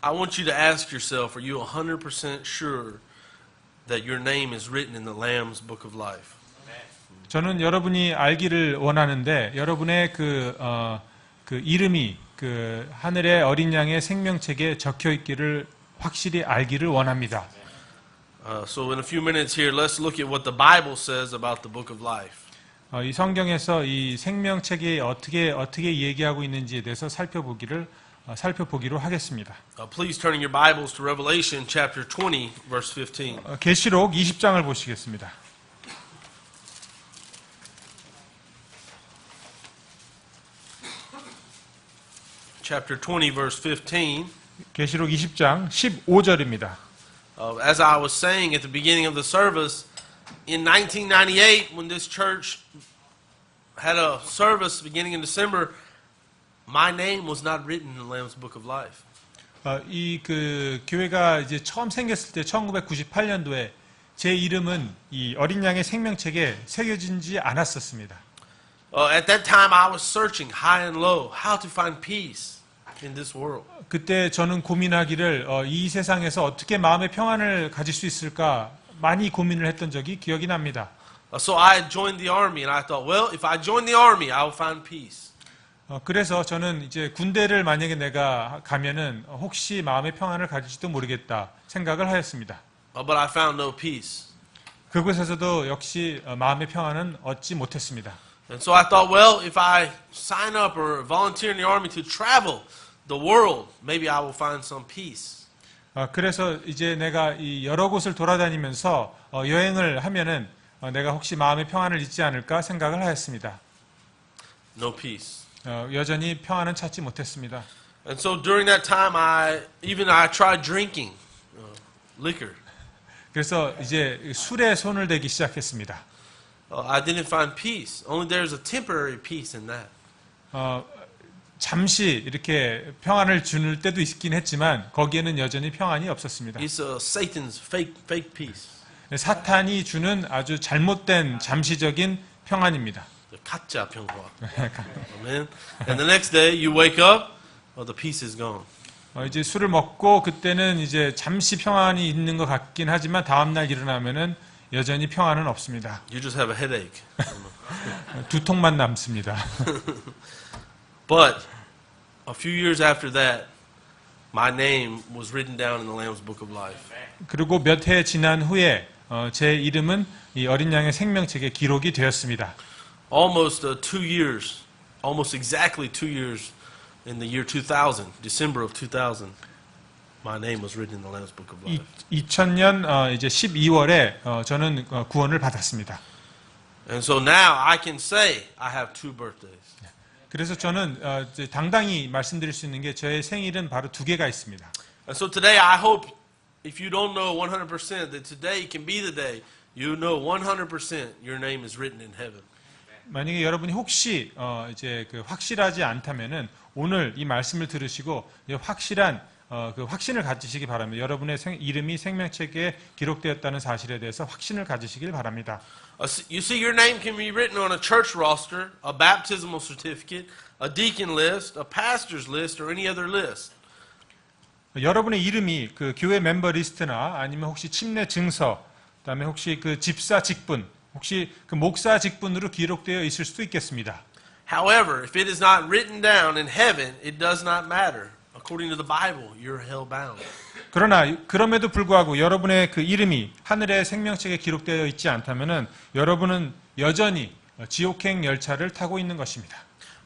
I want you to ask yourself, are you 100% sure that your name is written in the Lamb's Book of Life? 저는 여러분이 알기를 원하는데 여러분의 그 이름이 그 하늘의 어린 양의 생명책에 적혀 있기를 확실히 알기를 원합니다. So in a few minutes here, let's look at what the Bible says about the Book of Life. 이 성경에서 이 생명책이 어떻게 얘기하고 있는지에 대해서 살펴보기로 하겠습니다. Please turn in your Bibles to Revelation chapter 20, verse 15. 계시록 20장을 보시겠습니다. Chapter 20, verse 15. 계시록 20장 15절입니다. As I was saying at the beginning of the service, in 1998, when this church had a service beginning in December, my name was not written in the Lamb's Book of Life. 이 교회가 이제 처음 생겼을 때 1998년도에 제 이름은 이 어린 양의 생명책에 새겨지지 않았었습니다. At that time, I was searching high and low how to find peace in this world. 그때 저는 고민하기를 이 세상에서 어떻게 마음의 평안을 가질 수 있을까 많이 고민을 했던 적이 기억이 납니다. So I joined the army, and I thought, well, if I join the army, I will find peace. 그래서 저는 이제 군대를 만약에 내가 가면은 혹시 마음의 평안을 가질지도 모르겠다 생각을 하였습니다. But I found no peace. 그곳에서도 역시 마음의 평안은 얻지 못했습니다. And so I thought, well, if I sign up or volunteer in the army to travel the world, maybe I will find some peace. 그래서 이제 내가 이 여러 곳을 돌아다니면서 여행을 하면은 내가 혹시 마음의 평안을 잊지 않을까 생각을 하였습니다. No peace. 여전히 평안은 찾지 못했습니다. And so during that time, I tried drinking liquor. 그래서 이제 술에 손을 대기 시작했습니다. I didn't find peace. Only there's a temporary peace in that. 잠시 이렇게 평안을 주는 때도 있긴 했지만 거기에는 여전히 평안이 없었습니다. It's Satan's fake peace. 사탄이 주는 아주 잘못된 잠시적인 평안입니다. 가짜 평화. Amen. And the next day you wake up, the peace is gone. 이제 술을 먹고 그때는 이제 잠시 평안이 있는 것 같긴 하지만 다음날 일어나면은 여전히 평안은 없습니다. You just have a headache. 두통만 남습니다. But a few years after that, my name was written down in the Lamb's Book of Life. 그리고 몇 해 지난 후에 제 이름은 이 어린 양의 생명책에 기록이 되었습니다. Almost 2 years, almost exactly 2 years in the year 2000, December of 2000, my name was written in the Lamb's Book of Life. 2000년 이제 12월에 저는 구원을 받았습니다. And so now I can say I have 2 birthdays. 그래서 저는 이제 당당히 말씀드릴 수 있는 게 저의 생일은 바로 2개가 있습니다. And so today I hope if you don't know 100% that today can be the day you know 100% your name is written in heaven. 만약에 여러분이 혹시 이제 그 확실하지 않다면은 오늘 이 말씀을 들으시고 확실한 그 확신을 가지시기 바랍니다. 여러분의 이름이 생명책에 기록되었다는 사실에 대해서 확신을 가지시길 바랍니다. You see, your name can be written on a church roster, a baptismal certificate, a deacon list, a pastor's list, or any other list. 여러분의 이름이 그 교회 멤버 리스트나 아니면 혹시 침례 증서, 그다음에 혹시 그 집사 직분, 혹시 그 목사 직분으로 기록되어 있을 수도 있겠습니다. However, if it is not written down in heaven, it does not matter. According to the Bible, you're hell-bound. 그러나 그럼에도 불구하고 여러분의 그 이름이 하늘의 생명책에 기록되어 있지 않다면은 여러분은 여전히 지옥행 열차를 타고 있는 것입니다.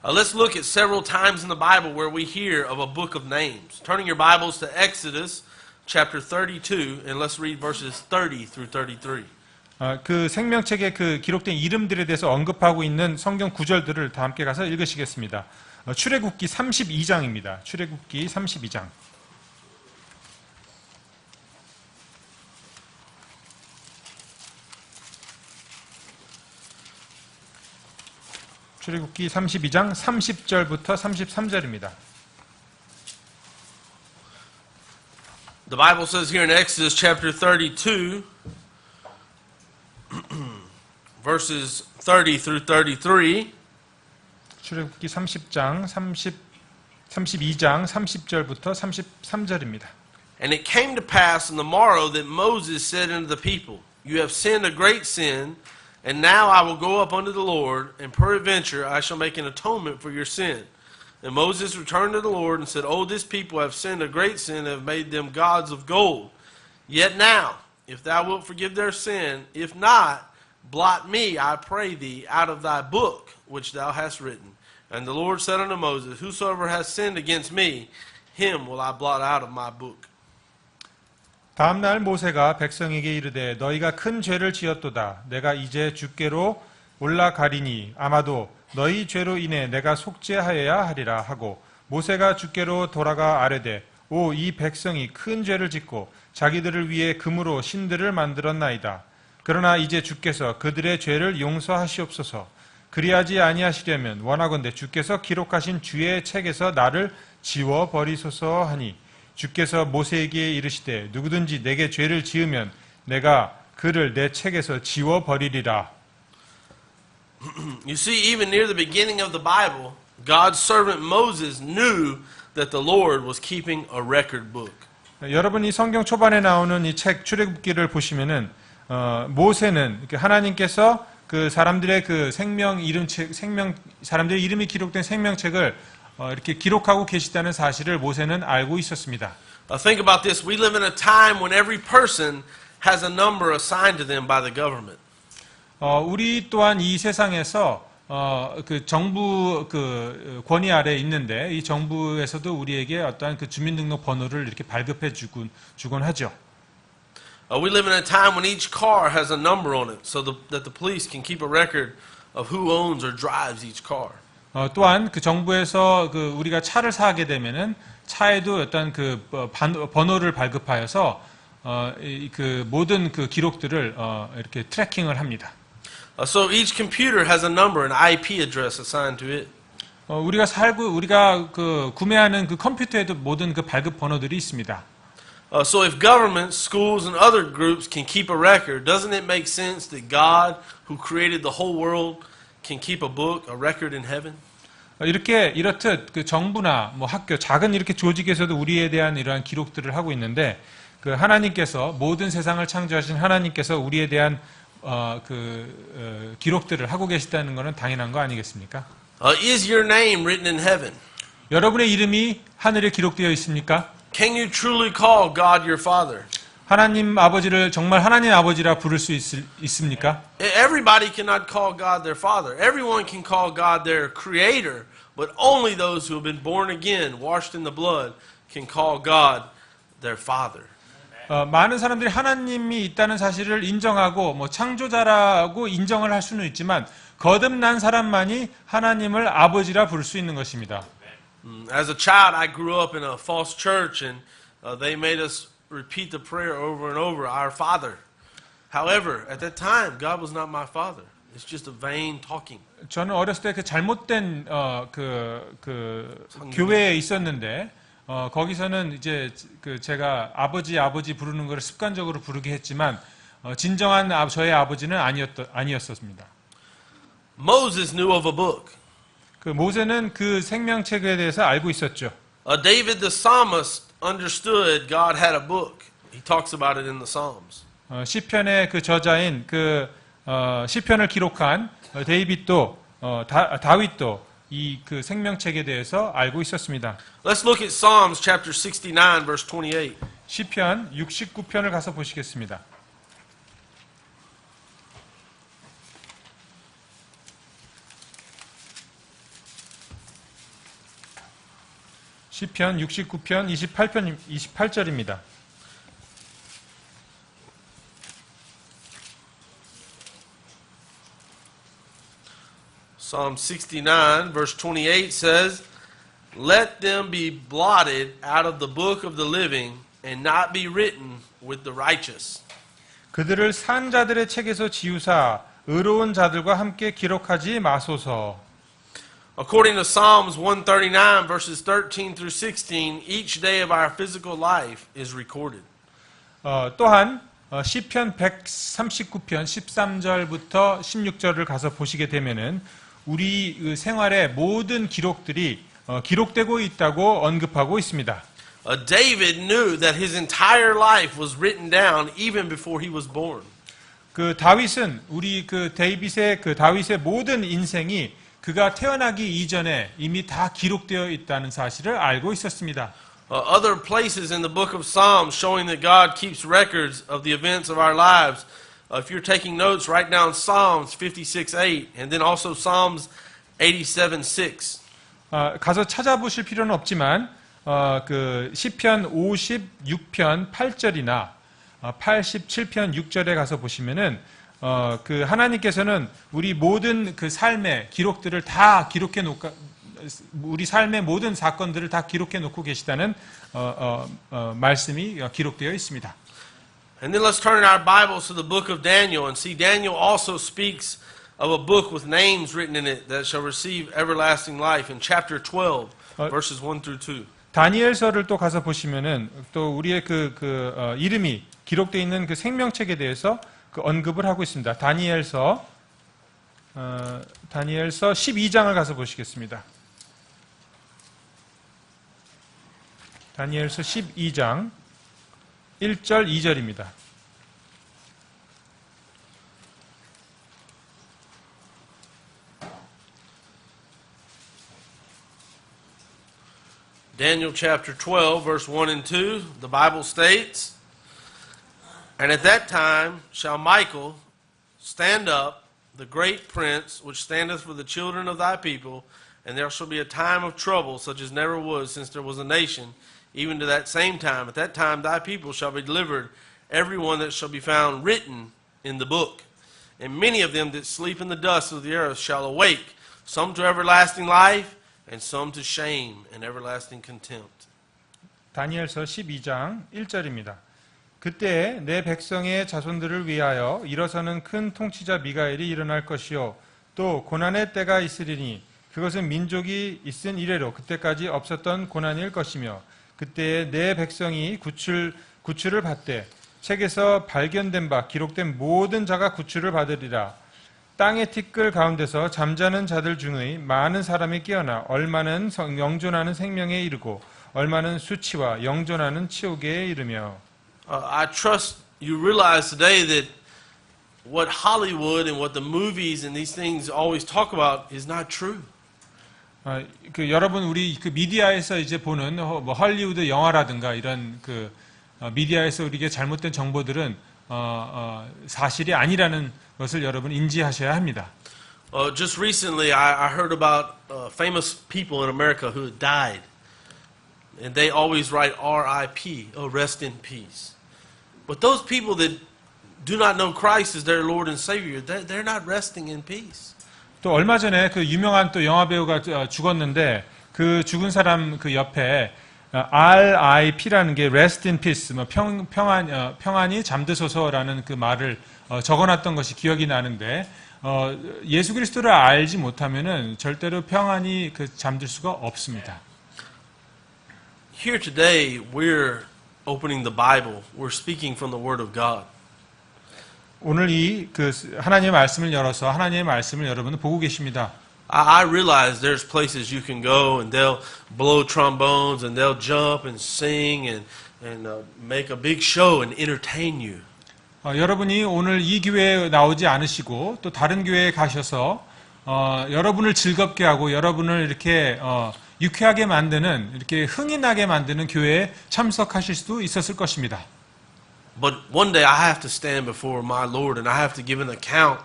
Let's look at several times in the Bible where we hear of a book of names. Turning your Bibles to Exodus chapter 32 and let's read verses 30 through 33. 그 생명책에 그 기록된 이름들에 대해서 언급하고 있는 성경 구절들을 다 함께 가서 읽으시겠습니다. 출애굽기 32장입니다. 출애굽기 32장. 출애굽기 32장 30절부터 33절입니다. The Bible says here in Exodus chapter 32 verses 30 through 33. 출애굽기 32장 30절부터 33절입니다. And it came to pass on the morrow that Moses said unto the people, You have sinned a great sin, and now I will go up unto the Lord, and peradventure I shall make an atonement for your sin. And Moses returned to the Lord and said, Oh, this people have sinned a great sin, and have made them gods of gold. Yet now, if thou wilt forgive their sin, if not, blot me, I pray thee, out of thy book which thou hast written. And the Lord said unto Moses, Whosoever has sinned against me, him will I blot out of my book. 다음 날 모세가 백성에게 이르되 너희가 큰 죄를 지었도다. 내가 이제 주께로 올라가리니 아마도 너희 죄로 인해 내가 속죄하여야 하리라 하고 모세가 주께로 돌아가 아뢰되 오 이 백성이 큰 죄를 짓고 자기들을 위해 금으로 신들을 만들었나이다. 그러나 이제 주께서 그들의 죄를 용서하시옵소서. 그리하지 아니하시려면 원하건대 주께서 기록하신 주의 책에서 나를 지워 버리소서 하니 주께서 모세에게 이르시되 누구든지 내게 죄를 지으면 내가 그를 내 책에서 지워 버리리라. You see, even near the beginning of the Bible, God's servant Moses knew that the Lord was keeping a record book. 여러분 이 성경 초반에 나오는 이 책 출애굽기를 보시면은 모세는 하나님께서 그 사람들의 그 사람들의 이름이 기록된 생명책을 이렇게 기록하고 계시다는 사실을 모세는 알고 있었습니다. Think about this. We live in a time when every person has a number assigned to them by the government. 우리 또한 이 세상에서 그 정부 그 권위 아래에 있는데 이 정부에서도 우리에게 어떠한 그 주민등록 번호를 이렇게 발급해 주곤 하죠. We live in a time when each car has a number on it, so that the police can keep a record of who owns or drives each car. 또한 그 정부에서 그 우리가 차를 사게 되면은 차에도 어떤 그 번호를 발급하여서 그 모든 그 기록들을 이렇게 트래킹을 합니다. So each computer has a number, an IP address assigned to it. 우리가 그 구매하는 그 컴퓨터에도 모든 그 발급 번호들이 있습니다. So if governments, schools, and other groups can keep a record, doesn't it make sense that God, who created the whole world, can keep a book, a record in heaven? 이렇듯 그 정부나 뭐 학교, 작은 이렇게 조직에서도 우리에 대한 이러한 기록들을 하고 있는데, 그 하나님께서, 모든 세상을 창조하신 하나님께서 우리에 대한 기록들을 하고 계시다는 것은 당연한 거 아니겠습니까? Is your name written in heaven? 여러분의 이름이 하늘에 기록되어 있습니까? Can you truly call God your Father? 하나님 아버지를 정말 하나님 아버지라 부를 수 있습니까? Everybody cannot call God their Father. Everyone can call God their Creator, but only those who have been born again, washed in the blood, can call God their Father. 많은 사람들이 하나님이 있다는 사실을 인정하고 뭐 창조자라고 인정을 할 수는 있지만 거듭난 사람만이 하나님을 아버지라 부를 수 있는 것입니다. As a child, I grew up in a false church, and they made us repeat the prayer over and over, Our Father. However, at that time, God was not my Father. It's just a vain talking. 저는 어렸을 때 그 잘못된 교회에 있었는데 거기서는 이제 제가 아버지 부르는 걸 습관적으로 부르게 했지만 진정한 저의 아버지는 아니었습니다. Moses knew of a book. 그 모세는 그 생명책에 대해서 알고 있었죠. David the psalmist understood God had a book. He talks about it in the Psalms. 시편의 그 저자인 시편을 기록한 데이빗도 다윗도 이 그 생명책에 대해서 알고 있었습니다. Let's look at Psalms chapter 69 verse 28. 시편 69편을 가서 보시겠습니다. 시편 69편 28절입니다. Psalm 69 verse 28 says, Let them be blotted out of the book of the living and not be written with the righteous. 그들을 산 자들의 책에서 지우사 의로운 자들과 함께 기록하지 마소서. According to Psalms 139 verses 13 through 16, each day of our physical life is recorded. 또한 시편 139편 13절부터 16절을 가서 보시게 되면은 우리 생활의 모든 기록들이 기록되고 있다고 언급하고 있습니다. David knew that his entire life was written down even before he was born. 그 다윗은 우리 다윗의 모든 인생이 그가 태어나기 이전에 이미 다 기록되어 있다는 사실을 알고 있었습니다. Other places in the book of Psalms showing that God keeps records of the events of our lives. If you're taking notes, write down Psalms 56:8 and then also Psalms 87:6. 가서 찾아보실 필요는 없지만 그 시편 56편 8절이나 87편 6절에 가서 보시면은 그 하나님께서는 우리 모든 그 삶의 기록들을 다 기록해 놓고 우리 삶의 모든 사건들을 다 기록해 놓고 계시다는 말씀이 기록되어 있습니다. And then let's turn our Bibles to the book of Daniel and see Daniel also speaks of a book with names written in it that shall receive everlasting life in chapter 12 verses 1 through 2. 다니엘서를 또 가서 보시면은 또 우리의 이름이 기록되어 있는 그 생명책에 대해서 그 언급을 하고 있습니다. 다니엘서 12장을 가서 보시겠습니다. 다니엘서 12장 1절 2절입니다. Daniel chapter 12 verse 1 and 2, the Bible states, And at that time shall Michael stand up, the great prince, which standeth for the children of thy people, and there shall be a time of trouble, such as never was since there was a nation, even to that same time. At that time thy people shall be delivered, every one that shall be found written in the book. And many of them that sleep in the dust of the earth shall awake, some to everlasting life, and some to shame and everlasting contempt. 다니엘서 12장 1절입니다. 그때 내 백성의 자손들을 위하여 일어서는 큰 통치자 미가엘이 일어날 것이요 또 고난의 때가 있으리니 그것은 민족이 있은 이래로 그때까지 없었던 고난일 것이며 그때에 내 백성이 구출을 받되 책에서 발견된 바 기록된 모든 자가 구출을 받으리라. 땅의 티끌 가운데서 잠자는 자들 중의 많은 사람이 깨어나 얼마는 영존하는 생명에 이르고 얼마는 수치와 영존하는 치욕에 이르며. I trust you realize today that what Hollywood and what the movies and these things always talk about is not true. 여러분 우리 그 미디어에서 이제 보는 뭐 헐리우드 영화라든가 이런 그 미디어에서 우리에게 잘못된 정보들은 사실이 아니라는 것을 여러분 인지하셔야 합니다. Just recently, I heard about famous people in America who had died, and they always write R.I.P. Rest in peace. But those people that do not know Christ as their Lord and Savior, they're not resting in peace. 또 얼마 전에 그 유명한 또 영화 배우가 죽었는데 그 죽은 사람 그 옆에 R.I.P라는 게 Rest in Peace, 뭐 평안히 잠드소서라는 그 말을 적어놨던 것이 기억이 나는데 예수 그리스도를 알지 못하면은 절대로 평안히 그 잠들 수가 없습니다. Here today, we're opening the Bible. We're speaking from the Word of God. 오늘 이 그 하나님의 말씀을 열어서 하나님의 말씀을 여러분은 보고 계십니다. I realize there's places you can go and they'll blow trombones and they'll jump and sing and make a big show and entertain you. 여러분이 오늘 이 교회에 나오지 않으시고 또 다른 교회에 가셔서 여러분을 즐겁게 하고 여러분을 이렇게 유쾌하게 만드는 이렇게 흥이 나게 만드는 교회에 참석하실 수도 있었을 것입니다. But one day I have to stand before my Lord and I have to give an account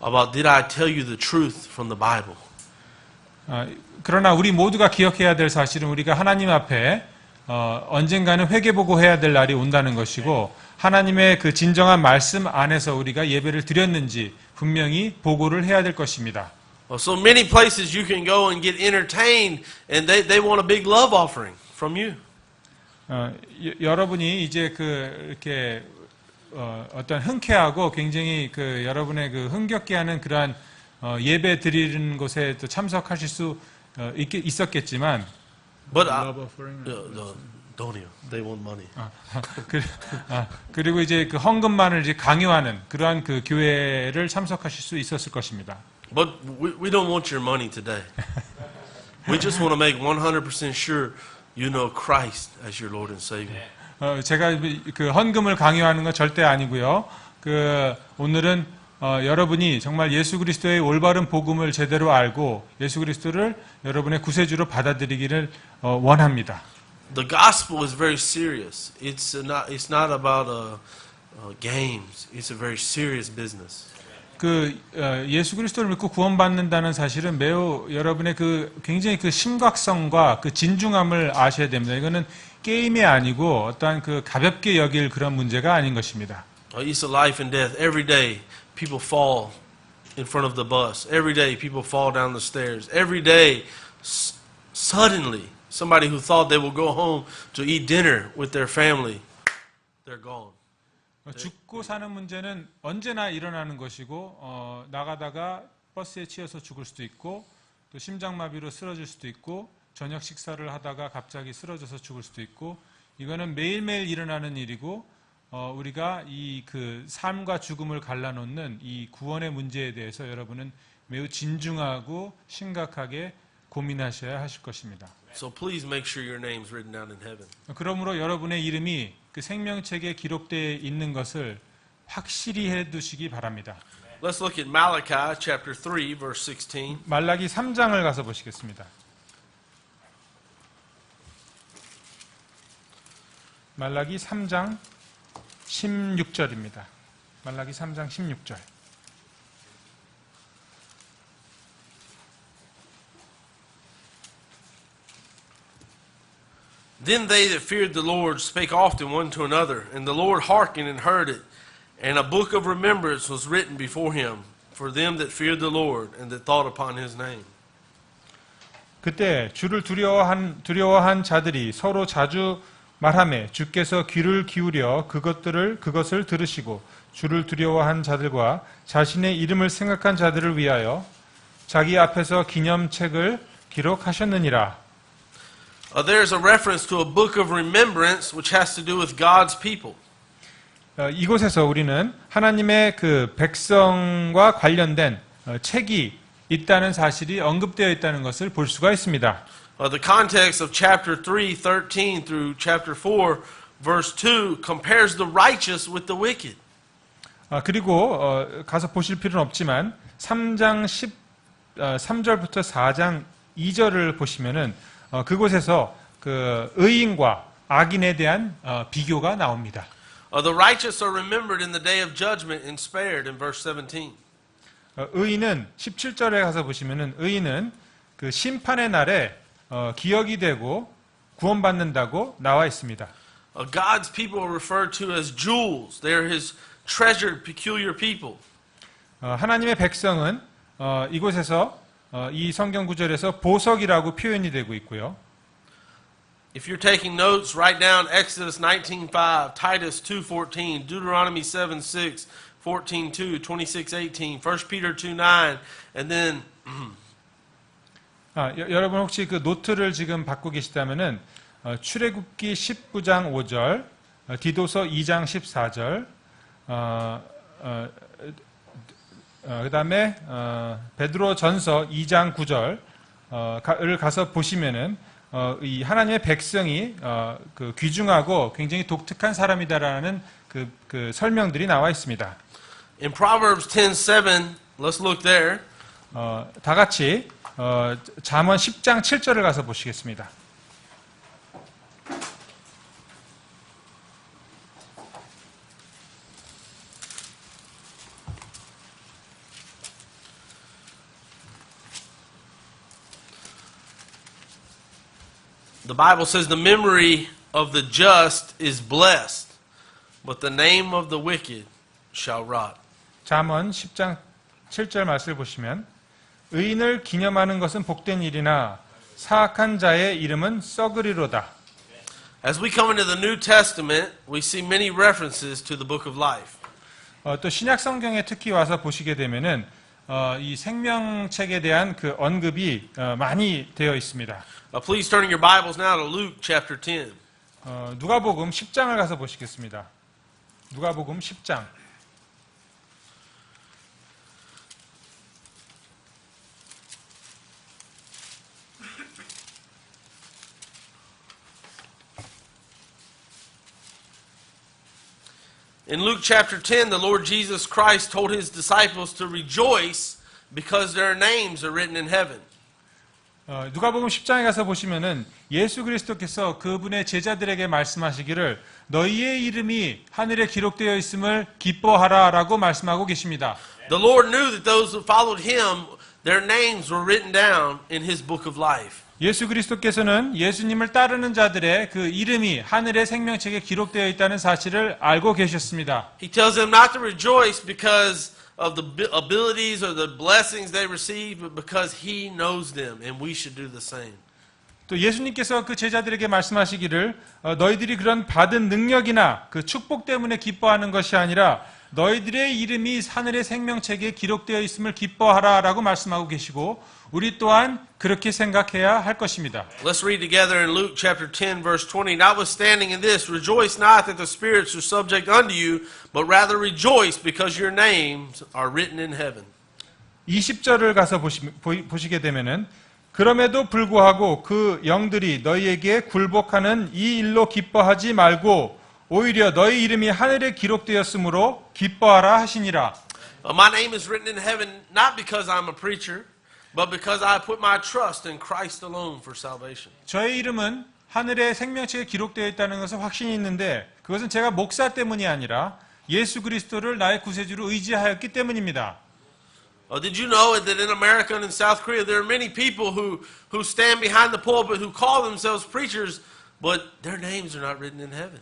about did I tell you the truth from the Bible. 그러나 우리 모두가 기억해야 될 사실은 우리가 하나님 앞에 언젠가는 회개보고해야 될 날이 온다는 것이고 하나님의 그 진정한 말씀 안에서 우리가 예배를 드렸는지 분명히 보고를 해야 될 것입니다. So many places you can go and get entertained and they want a big love offering from you. 여러분이 이제 그 이렇게 어떤 흔쾌하고 굉장히 그 여러분의 그 흥겹게 하는 그러한 예배 드리는 곳에 또 참석하실 수 있었겠지만, But don't they want money. 그리고 이제 그 헌금만을 이제 강요하는 그러한 그 교회를 참석하실 수 있었을 것입니다. But we don't want your money today. We just want to make 100% sure you know Christ as your Lord and Savior. 제가 그 헌금을 강요하는 건 절대 아니고요. 그 오늘은 여러분이 정말 예수 그리스도의 올바른 복음을 제대로 알고 예수 그리스도를 여러분의 구세주로 받아들이기를 원합니다. The gospel is very serious. It's not about games. It's a very serious business. 그 예수 그리스도를 믿고 구원받는다는 사실은 매우 여러분의 그 굉장히 그 심각성과 그 진중함을 아셔야 됩니다. 이거는 게임이 아니고 어떠한 그 가볍게 여길 그런 문제가 아닌 것입니다. It's a life and death. Every day people fall in front of the bus. Every day people fall down the stairs. Every day suddenly somebody who thought they will go home to eat dinner with their family, they're gone. 죽고 사는 문제는 언제나 일어나는 것이고 나가다가 버스에 치여서 죽을 수도 있고 또 심장마비로 쓰러질 수도 있고 저녁 식사를 하다가 갑자기 쓰러져서 죽을 수도 있고 이거는 매일매일 일어나는 일이고 우리가 이 그 삶과 죽음을 갈라놓는 이 구원의 문제에 대해서 여러분은 매우 진중하고 심각하게 고민하셔야 하실 것입니다. So please make sure your name's written down in heaven. 그러므로 여러분의 이름이 그 생명책에 기록되어 있는 것을 확실히 해두시기 바랍니다. Let's look at Malachi chapter 3 verse 16. 말라기 3장을 가서 보시겠습니다. 말라기 3장 16절입니다. 말라기 3장 16절. Then they that feared the Lord spake often one to another, and the Lord hearkened and heard it. And a book of remembrance was written before him for them that feared the Lord and that thought upon his name. 그때 주를 두려워한 자들이 서로 자주 말하매 주께서 귀를 기울여 그것을 들으시고 주를 두려워한 자들과 자신의 이름을 생각한 자들을 위하여 자기 앞에서 기념책을 기록하셨느니라. There's a reference to a book of remembrance which has to do with God's people. 이곳에서 우리는 하나님의 그 백성과 관련된 책이 있다는 사실이 언급되어 있다는 것을 볼 수가 있습니다. The context of chapter 3, 13 through chapter 4, verse 2 compares the righteous with the wicked. 그리고 가서 보실 필요는 없지만 3장 3절부터 4장 2절을 보시면은 그곳에서 그 의인과 악인에 대한 비교가 나옵니다. The righteous are remembered in the day of judgment and spared in verse 17. 의인은 17절에 가서 보시면은 의인은 그 심판의 날에 기억이 되고 구원받는다고 나와 있습니다. God's people are referred to as jewels. They are His treasured, peculiar people. 하나님의 백성은 이곳에서 이 성경 구절에서 보석이라고 표현이 되고 있고요. If you're taking notes, write down Exodus 19:5, Titus 2:14, Deuteronomy 7:6, 14:2, 26:18, 1 Peter 2:9, and then 여러분 혹시 그 노트를 지금 받고 계시다면은 출애굽기 19장 5절, 디도서 2장 14절, 그다음에 베드로전서 2장 9절을 가서 보시면은 이 하나님의 백성이 그 귀중하고 굉장히 독특한 사람이다라는 그 설명들이 나와 있습니다. in Proverbs 10:7, let's look there. 다 같이 잠언 10장 7절을 가서 보시겠습니다. The Bible says the memory of the just is blessed, but the name of the wicked shall rot. 잠언 10장 7절 말씀을 보시면 의인을 기념하는 것은 복된 일이나 사악한 자의 이름은 썩으리로다. As we come into the New Testament, we see many references to the book of life. 또 신약 성경에 특히 와서 보시게 되면은 이 생명책에 대한 그 언급이 많이 되어 있습니다. Please turn in your Bibles now to Luke chapter 10. 누가복음 10장을 가서 보시겠습니다. 누가복음 10장. In Luke chapter 10, the Lord Jesus Christ told His disciples to rejoice because their names are written in heaven. 누가복음 10장에 가서 보시면은 예수 그리스도께서 그분의 제자들에게 말씀하시기를 너희의 이름이 하늘에 기록되어 있음을 기뻐하라라고 말씀하고 계십니다. The Lord knew that those who followed Him, their names were written down in His book of life. 예수 그리스도께서는 예수님을 따르는 자들의 그 이름이 하늘의 생명책에 기록되어 있다는 사실을 알고 계셨습니다. He tells them not to rejoice because of the abilities or the blessings they receive, but because He knows them, and we should do the same. 또 예수님께서 그 제자들에게 말씀하시기를 너희들이 그런 받은 능력이나 그 축복 때문에 기뻐하는 것이 아니라 너희들의 이름이 하늘의 생명책에 기록되어 있음을 기뻐하라라고 말씀하고 계시고 우리 또한 그렇게 생각해야 할 것입니다. Let's read together in Luke chapter 10 verse 20. Notwithstanding in this, rejoice not that the spirits are subject unto you, but rather rejoice because your names are written in heaven. 20절을 가서 보시게 되면은 그럼에도 불구하고 그 영들이 너희에게 굴복하는 이 일로 기뻐하지 말고 오히려 너희 이름이 하늘에 기록되었으므로 기뻐하라 하시니라. My name is written in heaven not because I'm a preacher, but because I put my trust in Christ alone for salvation. 저의 이름은 하늘의 생명책에 기록되어 있다는 것은 확신이 있는데 그것은 제가 목사 때문이 아니라 예수 그리스도를 나의 구세주로 의지하였기 때문입니다. Did you know that in America and in South Korea there are many people who stand behind the pulpit who call themselves preachers, but their names are not written in heaven?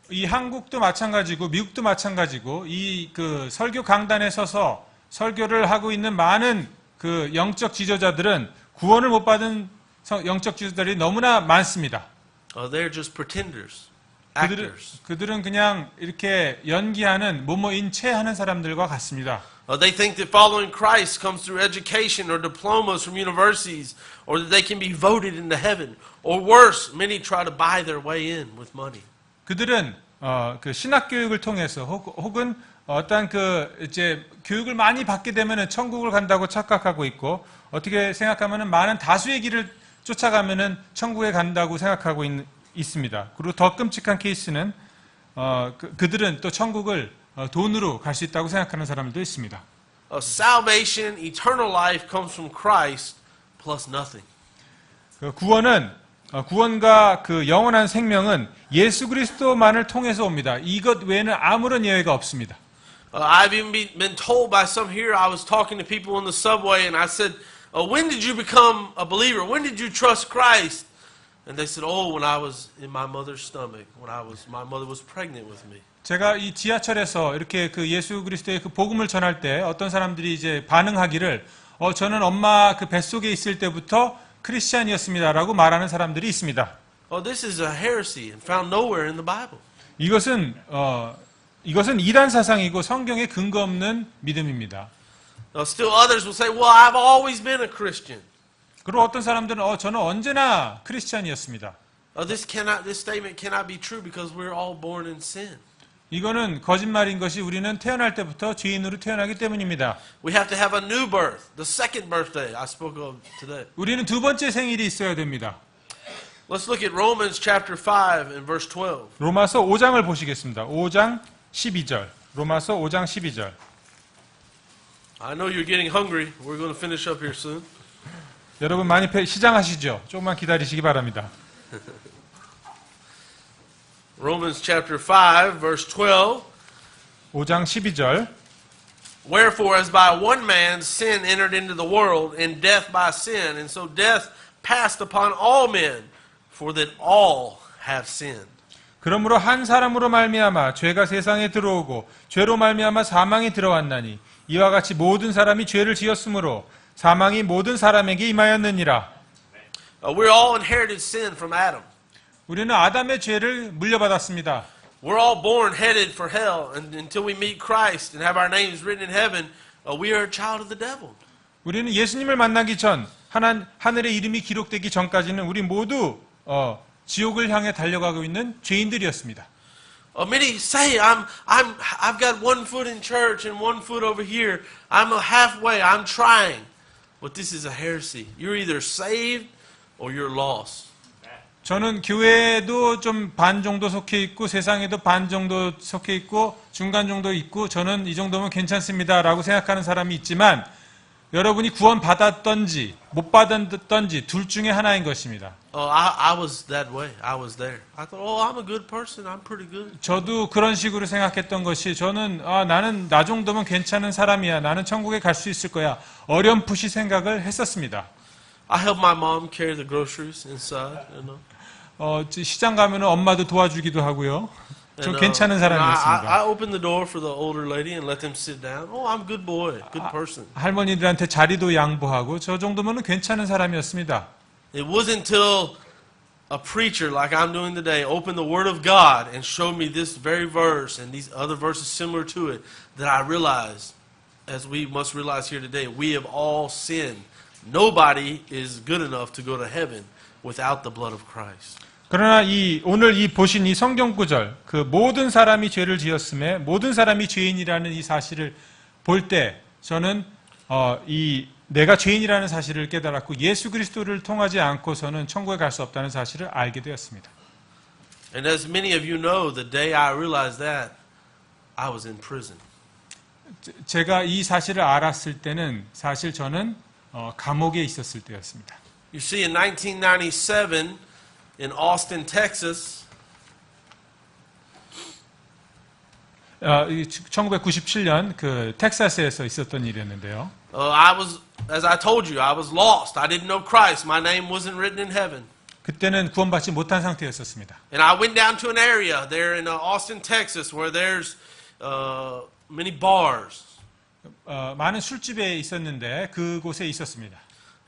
이 한국도 마찬가지고 미국도 마찬가지고 이 그 설교 강단에 서서 설교를 하고 있는 많은 그 영적 지도자들은 구원을 못 받은 영적 지도자들이 너무나 많습니다. They're just pretenders, actors. 그들은 그냥 이렇게 연기하는 모모인 채 하는 사람들과 같습니다. They think that following Christ comes through education or diplomas from universities, or that they can be voted into heaven. Or worse, many try to buy their way in with money. 그들은 그 신학 교육을 통해서 혹은 어떤 이제 교육을 많이 받게 되면은 천국을 간다고 착각하고 있고, 어떻게 생각하면은 많은 다수의 길을 쫓아가면은 천국에 간다고 생각하고 있습니다. 그리고 더 끔찍한 케이스는 그들은 또 천국을 돈으로 갈 수 있다고 생각하는 사람들도 있습니다. Salvation, eternal life comes from Christ plus nothing. 그 구원과 그 영원한 생명은 예수 그리스도만을 통해서 옵니다. 이것 외에는 아무런 예외가 없습니다. I've even been told by some here, I was talking to people on the subway and I said, when did you become a believer? When did you trust Christ? And they said, oh, when I was in my mother's stomach, my mother was pregnant with me. 제가 이 지하철에서 이렇게 그 예수 그리스도의 그 복음을 전할 때 어떤 사람들이 이제 반응하기를, 저는 엄마 그 뱃속에 있을 때부터 크리스찬이었습니다라고 말하는 사람들이 있습니다. This is a heresy and found nowhere in the Bible. 이것은 이단 사상이고 성경에 근거 없는 믿음입니다. Still others will say, well, I've always been a Christian. 그리고 어떤 사람들은 저는 언제나 크리스찬이었습니다. This statement cannot be true because we're all born in sin. 이거는 거짓말인 것이 우리는 태어날 때부터 죄인으로 태어나기 때문입니다. We have to have a new birth, the second birthday I spoke of today. 우리는 두 번째 생일이 있어야 됩니다. Let's look at Romans chapter 5 and verse 12. 로마서 5장을 보시겠습니다. 5장 12절. 로마서 5장 12절. I know you're getting hungry. We're going to finish up here soon. 여러분 많이 시장하시죠? 조금만 기다리시기 바랍니다. Romans chapter 5 verse 12. 5장 12절. Wherefore as by one man sin entered into the world, and death by sin, and so death passed upon all men, for that all have sinned. 그러므로 한 사람으로 말미암아 죄가 세상에 들어오고 죄로 말미암아 사망이 들어왔나니 이와 같이 모든 사람이 죄를 지었으므로 사망이 모든 사람에게 임하였느니라. We're all inherited sin from Adam. 우리는 아담의 죄를 물려받았습니다. We're all born headed for hell, and until we meet Christ and have our names written in heaven, we are a child of the devil. 우리는 예수님을 만나기 전 하늘의 이름이 기록되기 전까지는 우리 모두 지옥을 향해 달려가고 있는 죄인들이었습니다. Many say I've got one foot in church and one foot over here. I'm halfway. I'm trying, but this is a heresy. You're either saved or you're lost. 저는 교회에도 좀 반 정도 속해 있고 세상에도 반 정도 속해 있고 중간 정도 있고 저는 이 정도면 괜찮습니다라고 생각하는 사람이 있지만 여러분이 구원 받았던지 못 받았던지 둘 중에 하나인 것입니다. I was that way. I was there. I thought, I'm a good person. I'm pretty good. 저도 그런 식으로 생각했던 것이 저는 나는 나 정도면 괜찮은 사람이야. 나는 천국에 갈 수 있을 거야. 어렴풋이 생각을 했었습니다. I helped my mom carry the groceries inside. 시장 가면은 엄마도 도와주기도 하고요. 좀 괜찮은 사람이었습니다. I opened the door for the older lady and let them sit down. I'm a good boy, good person. 할머니들한테 자리도 양보하고 저 정도면은 괜찮은 사람이었습니다. It wasn't until a preacher like I'm doing today opened the Word of God and showed me this very verse and these other verses similar to it that I realized, as we must realize here today, we have all sinned. Nobody is good enough to go to heaven without the blood of Christ. 그러나 오늘 보신 이 성경 구절, 그 모든 사람이 죄를 지었음에 모든 사람이 죄인이라는 이 사실을 볼 때 저는 내가 죄인이라는 사실을 깨달았고 예수 그리스도를 통하지 않고서는 천국에 갈 수 없다는 사실을 알게 되었습니다. And as many of you know, the day I realized that, I was in prison. 제가 이 사실을 알았을 때는 사실 저는 감옥에 있었을 때였습니다. You see, in 1997, in Austin, Texas, 1997년 그 텍사스에서 있었던 일이었는데요. as I told you, I was lost. I didn't know Christ. My name wasn't written in heaven. 그때는 구원받지 못한 상태였었습니다. And I went down to an area there in Austin, Texas, where there's many bars. 많은 술집에 있었는데 그곳에 있었습니다.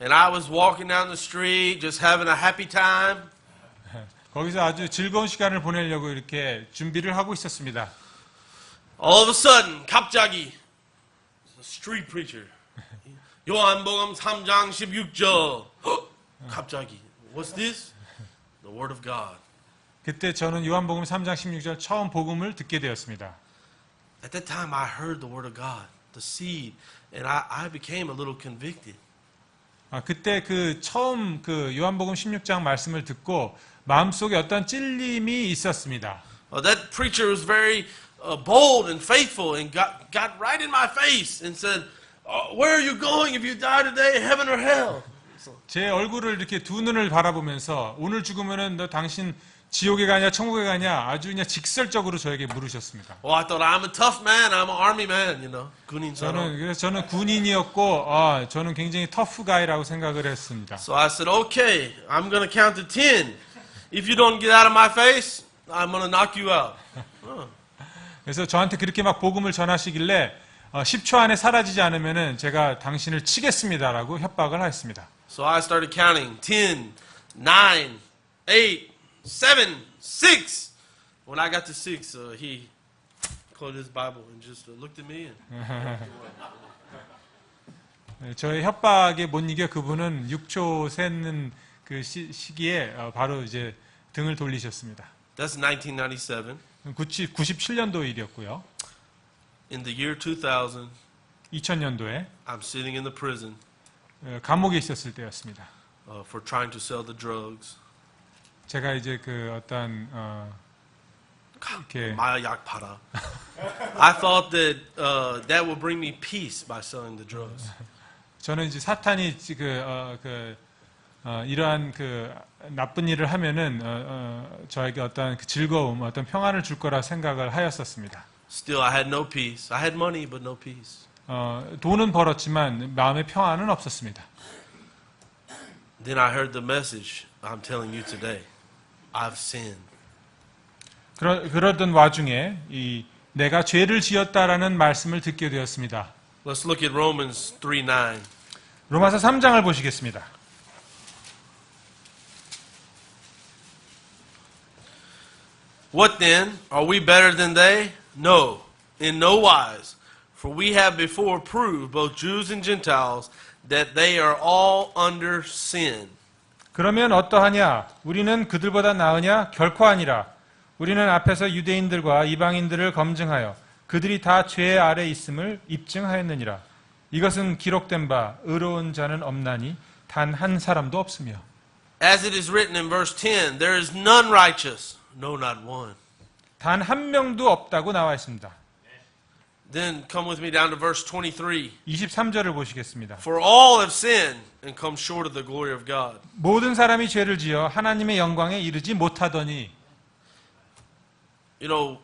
And I was walking down the street, just having a happy time. 거기서 아주 즐거운 시간을 보내려고 이렇게 준비를 하고 있었습니다. All of a sudden, 갑자기, a street preacher, 요한복음 3장 16절. 갑자기, what's this? The Word of God. 그때 저는 요한복음 3장 16절 처음 복음을 듣게 되었습니다. At that time, I heard the word of God, the seed, and I became a little convicted. 그때 그 처음 그 요한복음 16장 말씀을 듣고 마음속에 어떤 찔림이 있었습니다. That preacher was very bold and faithful and got right in my face and said, where are you going if you die today, heaven or hell? 제 얼굴을 이렇게 두 눈을 바라보면서 오늘 죽으면은 너 당신 지옥에 가냐 천국에 가냐 아주 그냥 직설적으로 저에게 물으셨습니다. Well, I thought I'm a tough man. I'm an army man, you know. 군인처럼. 그래서 저는 군인이었고 저는 굉장히 터프 가이라고 생각을 했습니다. So I said, okay, I'm going to count to 10. If you don't get out of my face, I'm going to knock you out. 그래서 저한테 그렇게 막 복음을 전하시길래 10초 안에 사라지지 않으면은 제가 당신을 치겠습니다라고 협박을 했습니다. So I started counting 10, 9, 8, 7, 6. When I got to 6, he closed his Bible and just looked at me. 저의 협박에 못 이겨 그분은 6초 세는 그 시기에 바로 이제 등을 돌리셨습니다. That's 1997. 97년도 일이었고요. In the year 2000, 2000년도에 I'm sitting in the prison 감옥에 있었을 때였습니다. for trying to sell the drugs. 제가 이제 그 어떤 이렇게 마약 팔아. I thought that that would bring me peace by selling the drugs. 저는 이제 사탄이 이러한 그 나쁜 일을 하면은 저에게 어떤 그 즐거움, 어떤 평안을 줄 거라 생각을 하였었습니다. Still, I had no peace. I had money, but no peace. 돈은 벌었지만 마음의 평안은 없었습니다. Then I heard the message I'm telling you today. I've sinned. 그러던 와중에 내가 죄를 지었다라는 말씀을 듣게 되었습니다. Let's look at Romans 3:9. 로마서 3장을 보시겠습니다. What then? Are we better than they? No, in no wise. For we have before proved, both Jews and Gentiles, that they are all under sin. 그러면 어떠하냐? 우리는 그들보다 나으냐? 결코 아니라. 우리는 앞에서 유대인들과 이방인들을 검증하여 그들이 다 죄 아래 있음을 입증하였느니라. 이것은 기록된 바 의로운 자는 없나니 단 한 사람도 없으며. As it is written in verse 10, there is none righteous, no, not one. 단 한 명도 없다고 나와 있습니다. Then come with me down to verse 23. 23절을 보시겠습니다. For all have sinned and come short of the glory of God. 모든 사람이 죄를 지어 하나님의 영광에 이르지 못하더니. You know,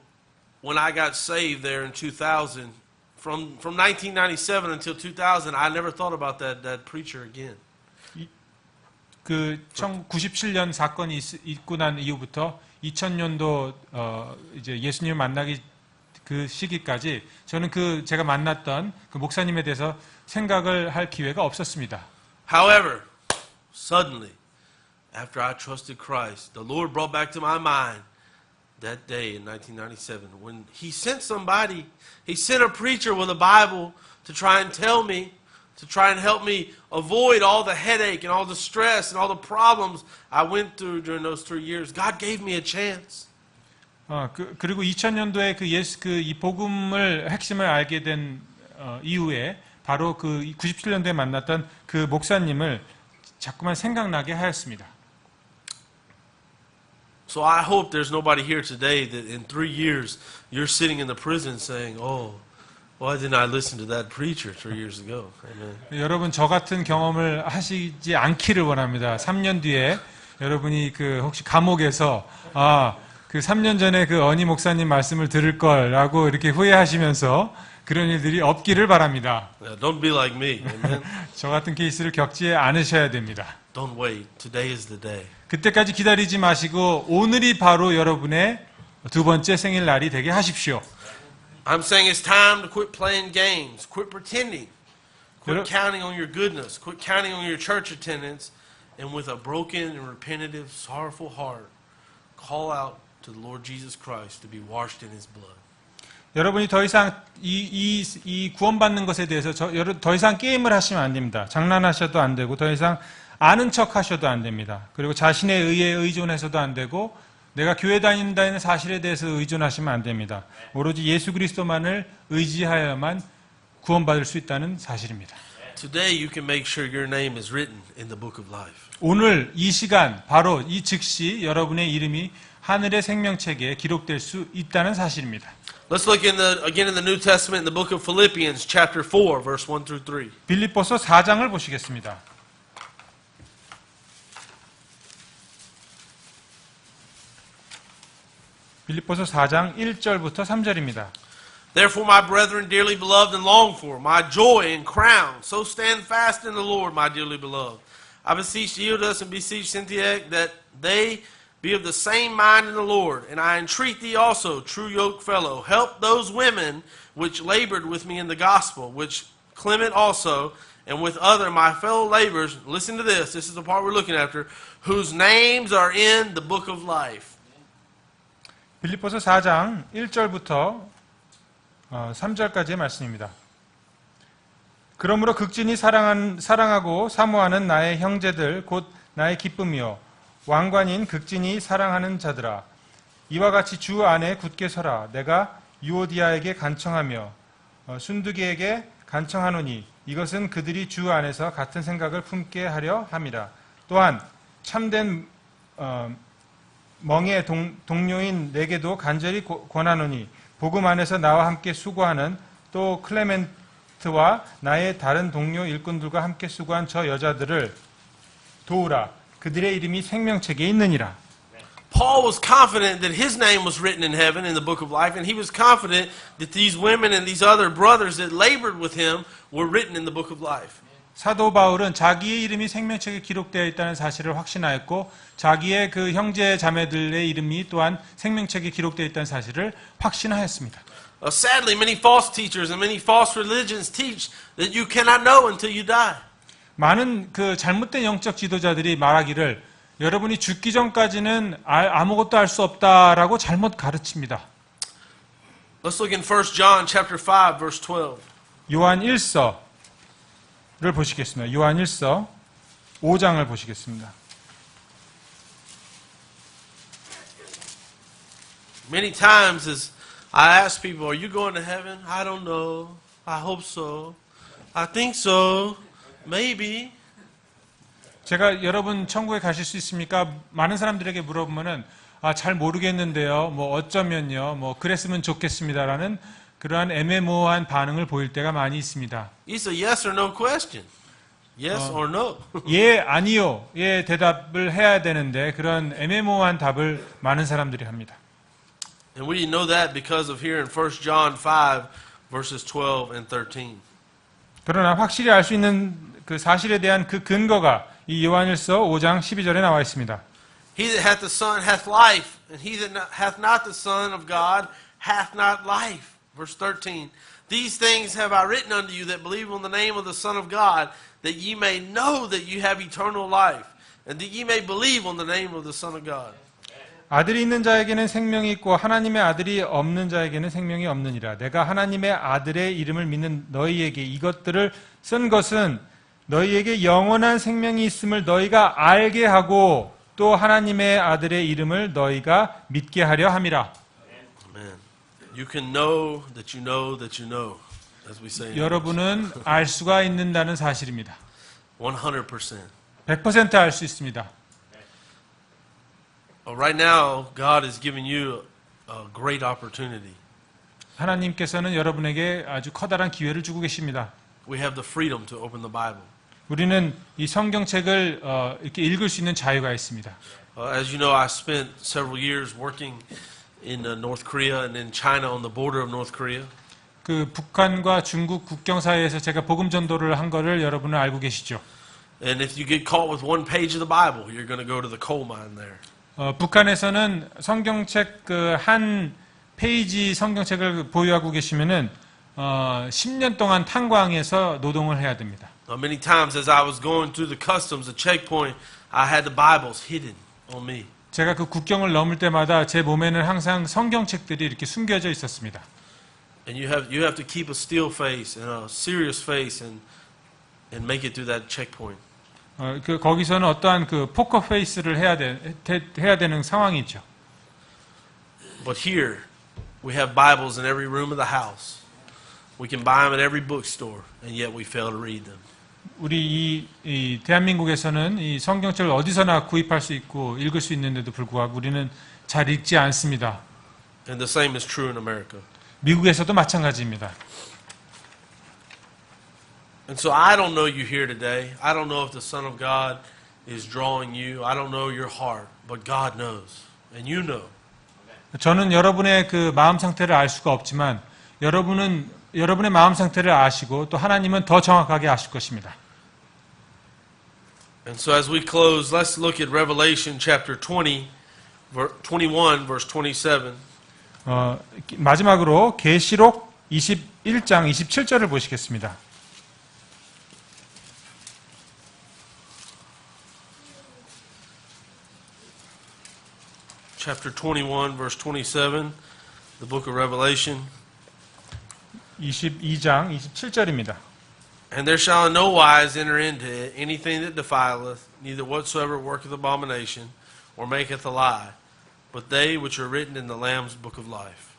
when I got saved there in 2000, from 1997 until 2000, I never thought about that preacher again. 그 1997년 사건이 있고 난 이후부터 2000년도 이제 예수님을 만나기 그 시기까지 저는 제가 만났던 그 목사님에 대해서 생각을 할 기회가 없었습니다. However, suddenly, after I trusted Christ, the Lord brought back to my mind that day in 1997 when He sent somebody, He sent a preacher with a Bible to try and tell me, to try and help me avoid all the headache and all the stress and all the problems I went through during those 3 years. God gave me a chance. 그리고 2000년도에 이 복음을 핵심을 알게 된 이후에 바로 그 97년도에 만났던 그 목사님을 자꾸만 생각나게 하였습니다. So I hope there's nobody here today that in 3 years you're sitting in the prison saying, "Oh, why didn't I listen to that preacher 3 years ago?" Amen. 여러분 저 같은 경험을 하시지 않기를 원합니다. 3년 뒤에 여러분이 혹시 감옥에서 그 3년 전에 그 어니 목사님 말씀을 들을 걸라고 이렇게 후회하시면서 그런 일들이 없기를 바랍니다. Yeah, don't be like me. Amen. 저 같은 케이스를 겪지 않으셔야 됩니다. Don't wait. Today is the day. 그때까지 기다리지 마시고 오늘이 바로 여러분의 두 번째 생일날이 되게 하십시오. I'm saying it's time to quit playing games, quit pretending, quit 여러- counting on your goodness, quit counting on your church attendance, and with a broken and repentative, sorrowful heart, call out to the Lord Jesus Christ to be washed in His blood. 여러분이 더 이상 이 구원받는 것에 대해서 더 이상 게임을 하시면 안 됩니다. 장난하셔도 안 되고 더 이상 아는 척 하셔도 안 됩니다. 그리고 자신의 의에 의존해서도 안 되고 내가 교회 다닌다는 사실에 대해서 의존하시면 안 됩니다. 오로지 예수 그리스도만을 의지하여야만 구원받을 수 있다는 사실입니다. Today you can make sure your name is written in the book of life. 오늘 이 시간 바로 이 즉시 여러분의 이름이 하늘의 생명책에 기록될 수 있다는 사실입니다. Let's look again in the New Testament in the book of Philippians chapter 4 verse 1 through 3. 빌립보서 4장을 보시겠습니다. 빌립보서 4장 1절부터 3절입니다. Therefore, my brethren, dearly beloved and longed for, my joy and crown, so stand fast in the Lord, my dearly beloved. I beseech Euodas and beseech Syntyche that they be of the same mind in the Lord. And I entreat thee also, true yoke fellow, help those women which labored with me in the gospel, which Clement also, and with other my fellow laborers, listen to this, this is the part we're looking after, whose names are in the book of life. 빌립보서 4장 1절부터 3절까지의 말씀입니다. 그러므로 극진히 사랑하고 사모하는 나의 형제들 곧 나의 기쁨이요 왕관인 극진히 사랑하는 자들아 이와 같이 주 안에 굳게 서라. 내가 유오디아에게 간청하며 순두기에게 간청하노니 이것은 그들이 주 안에서 같은 생각을 품게 하려 함이라. 또한 참된 멍의 동료인 내게도 간절히 권하노니 복음 안에서 나와 함께 수고하는 또 클레멘트와 나의 다른 동료 일꾼들과 함께 수고한 저 여자들을 도우라. 그들의 이름이 생명책에 있느니라. Paul was confident that his name was written in heaven in the book of life, and he was confident that these women and these other brothers that labored with him were written in the book of life. 사도 바울은 자기의 이름이 생명책에 기록되어 있다는 사실을 확신하였고 자기의 그 형제 자매들의 이름이 또한 생명책에 기록되어 있다는 사실을 확신하였습니다. Sadly, many false teachers and many false religions teach that you cannot know until you die. 많은 그 잘못된 영적 지도자들이 말하기를 여러분이 죽기 전까지는 아무것도 알 수 없다라고 잘못 가르칩니다. Let's look in 1 John chapter 5 verse 12. 요한 1서를 보시겠습니다. 요한 1서 5장을 보시겠습니다. Many times as I ask people, are you going to heaven? I don't know. I hope so. I think so. Maybe. 제가 여러분 천국에 가실 수 있습니까? 많은 사람들에게 물어보면은 잘 모르겠는데요. 뭐 어쩌면요. 뭐 그랬으면 좋겠습니다라는 그러한 애매모호한 반응을 보일 때가 많이 있습니다. It's a yes or no question. Yes or no. 예, 아니요. 예, 대답을 해야 되는데 그런 애매모호한 답을 많은 사람들이 합니다. And we know that because of here in 1 John 5 verses 12 and 13. 그러나 확실히 알 수 있는 그 사실에 대한 그 근거가 이 요한일서 5장 12절에 나와 있습니다. He that hath the Son hath life, and he that hath not the Son of God hath not life. Verse 13. These things have I written unto you that believe on the name of the Son of God, that ye may know that you have eternal life, and that ye may believe on the name of the Son of God. 아들이 있는 자에게는 생명이 있고 하나님의 아들이 없는 자에게는 생명이 없느니라. 내가 하나님의 아들의 이름을 믿는 너희에게 이것들을 쓴 것은 너희에게 영원한 생명이 있음을 너희가 알게 하고 또 하나님의 아들의 이름을 너희가 믿게 하려 함이라. Amen. You can know that you know that you know, as we say. 여러분은 알 수가 있는다는 사실입니다. 100%. 100% 알 수 있습니다. Right now, God is giving you a great opportunity. 하나님께서는 여러분에게 아주 커다란 기회를 주고 계십니다. We have the freedom to open the Bible. 우리는 이 성경책을 이렇게 읽을 수 있는 자유가 있습니다. As you know, I spent several years working in North Korea and in China on the border of North Korea. 그 북한과 중국 국경 사이에서 제가 복음 전도를 한 거를 여러분은 알고 계시죠? And if you get caught with one page of the Bible, you're going to go to the coal mine there. 북한에서는 성경책 그 한 페이지 성경책을 보유하고 계시면은 10년 동안 탄광에서 노동을 해야 됩니다. Many times as I was going through the customs, the checkpoint, I had the Bibles hidden on me. 제가 그 국경을 넘을 때마다 제 몸에는 항상 성경책들이 이렇게 숨겨져 있었습니다. And you have to keep a still face and a serious face and make it through that checkpoint. 거기서는 어떠한 그 포커 페이스를 해야 되는 상황이 있죠. But here, we have Bibles in every room of the house. We can buy them at every bookstore, and yet we fail to read them. 우리 이 대한민국에서는 이 성경책을 어디서나 구입할 수 있고 읽을 수 있는데도 불구하고 우리는 잘 읽지 않습니다. And the same is true in America. 미국에서도 마찬가지입니다. And so I don't know you here today. I don't know if the Son of God is drawing you. I don't know your heart, but God knows, and you know. 저는 여러분의 그 마음 상태를 알 수가 없지만 여러분은 여러분의 마음 상태를 아시고 또 하나님은 더 정확하게 아실 것입니다. And so as we close, let's look at Revelation chapter 21, verse 27. 마지막으로 계시록 21장 27절을 보시겠습니다. Chapter 21, verse 27, the book of Revelation. 22장 27절입니다. And there shall in no wise enter into it anything that defileth, neither whatsoever worketh abomination, or maketh a lie, but they which are written in the Lamb's book of life.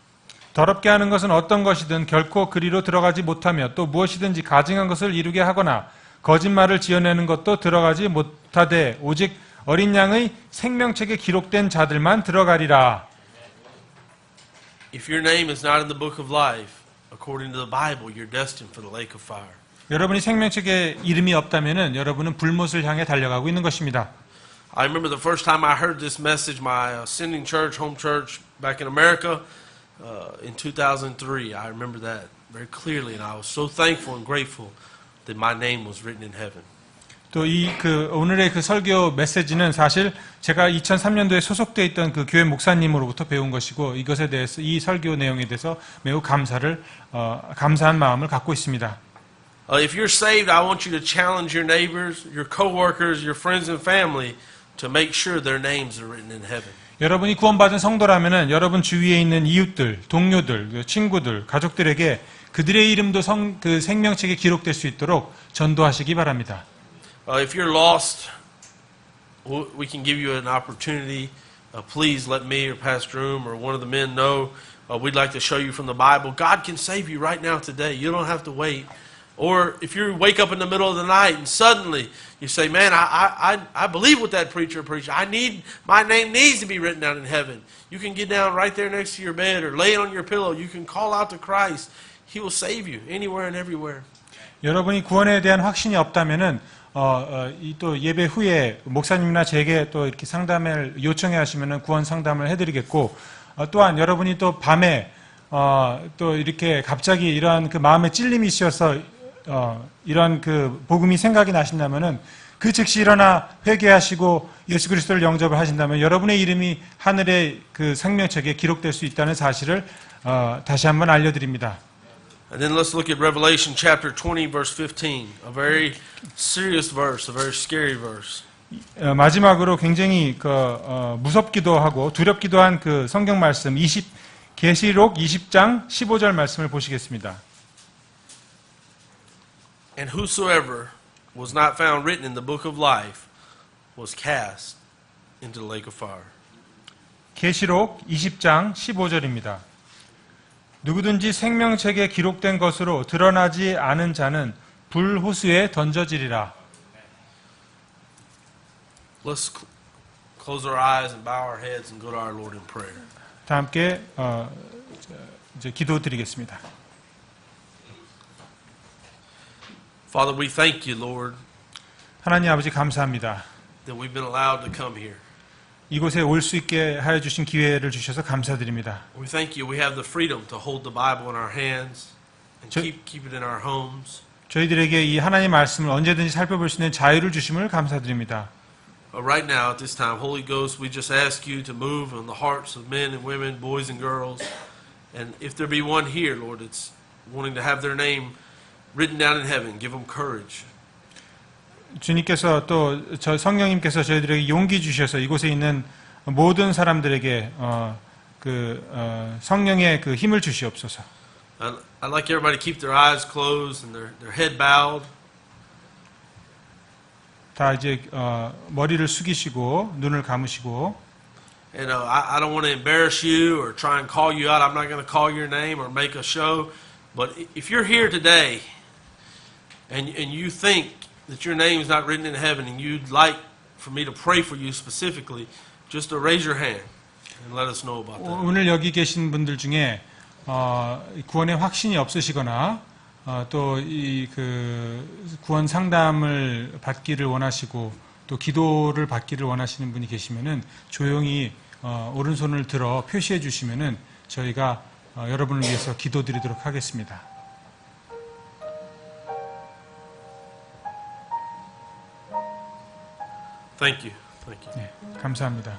더럽게 하는 것은 어떤 것이든 결코 그리로 들어가지 못하며 또 무엇이든지 가증한 것을 이루게 하거나 거짓말을 지어내는 것도 들어가지 못하되 오직 어린 양의 생명책에 기록된 자들만 들어가리라. If your name is not in the book of life, according to the Bible, you're destined for the lake of fire. 여러분이 생명책에 이름이 없다면은 여러분은 불못을 향해 달려가고 있는 것입니다. I remember the first time I heard this message, my sending church, home church back in America, in 2003. I remember that very clearly, and I was so thankful and grateful that my name was written in heaven. 또 오늘의 그 설교 메시지는 사실 제가 2003년도에 소속되어 있던 그 교회 목사님으로부터 배운 것이고 이것에 대해서 이 설교 내용에 대해서 매우 감사한 마음을 갖고 있습니다. If you're saved, I want you to challenge your neighbors, your coworkers, your friends and family to make sure their names are written in heaven. 여러분이 구원받은 성도라면은 여러분 주위에 있는 이웃들, 동료들, 친구들, 가족들에게 그들의 이름도 그 생명책에 기록될 수 있도록 전도하시기 바랍니다. If you're lost, we can give you an opportunity. Please let me or Pastor Oom or one of the men know. We'd like to show you from the Bible. God can save you right now today. You don't have to wait. Or if you wake up in the middle of the night and suddenly you say, man, I believe what that preacher preached. My name needs to be written down in heaven. You can get down right there next to your bed or lay it on your pillow. You can call out to Christ. He will save you anywhere and everywhere. 여러분이 구원에 대한 확신이 없다면은 또 예배 후에 목사님이나 제게 또 이렇게 상담을 요청해 하시면은 구원 상담을 해드리겠고 또한 여러분이 또 밤에 또 이렇게 갑자기 이러한 그 마음에 찔림이 있어서 이러한 그 복음이 생각이 나신다면은 그 즉시 일어나 회개하시고 예수 그리스도를 영접을 하신다면 여러분의 이름이 하늘의 그 생명책에 기록될 수 있다는 사실을 다시 한번 알려드립니다. And then let's look at Revelation chapter 20, verse 15. A very serious verse, a very scary verse. 마지막으로 굉장히 무섭기도 하고 두렵기도 한 그 성경 말씀 계시록 20장 15절 말씀을 보시겠습니다. And whosoever was not found written in the book of life was cast into the lake of fire. 계시록 20장 15절입니다. 누구든지 생명책에 기록된 것으로 드러나지 않은 자는 불호수에 던져지리라. Let's close our eyes and bow our heads and go to our Lord in prayer. 다 함께 이제 기도드리겠습니다. Father, we thank you, Lord, 하나님 아버지 감사합니다. that we've been allowed to come here. 이곳에 올 수 있게 하여 주신 기회를 주셔서 감사드립니다. We thank you. We have the freedom to hold the Bible in our hands and keep it in our homes. 저희들에게 이 하나님 말씀을 언제든지 살펴볼 수 있는 자유를 주심을 감사드립니다. Right now, at this time, Holy Ghost, we just ask you to move on the hearts of men and women, boys and girls. And if there be one here, Lord, that's wanting to have their name written down in heaven, give them courage. 주님께서 또 성령님께서 저희들에게 용기 주셔서 이곳에 있는 모든 사람들에게 성령의 그 힘을 주시옵소서. I'd like everybody to keep their eyes closed and their head bowed. 다 이제 머리를 숙이시고 눈을 감으시고. And I don't want to embarrass you or try and call you out. I'm not going to call your name or make a show. But if you're here today and you think that your name is not written in heaven and you'd like for me to pray for you specifically, just to raise your hand and let us know about that. 오늘 여기 계신 분들 중에 구원의 확신이 없으시거나 또 이 그 구원 상담을 받기를 원하시고 또 기도를 받기를 원하시는 분이 계시면은 조용히 오른손을 들어 표시해 주시면은 저희가 여러분을 위해서 기도드리도록 하겠습니다. Thank you. Thank you. 네, 감사합니다.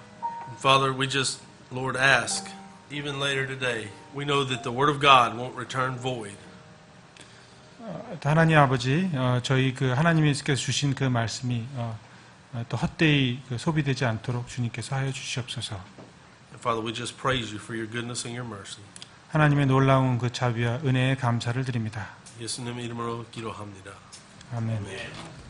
Father, we just, Lord, ask, even later today, we know that the Word of God won't return void. 하나님 아버지, 저희 그 하나님께서 주신 그 말씀이 또 헛되이 소비되지 않도록 주님께서 하여 주시옵소서. And Father, we just praise you for your goodness and your mercy. 하나님의 놀라운 그 자비와 은혜에 감사를 드립니다. 예수님 이름으로 기도합니다. 아멘. 아멘.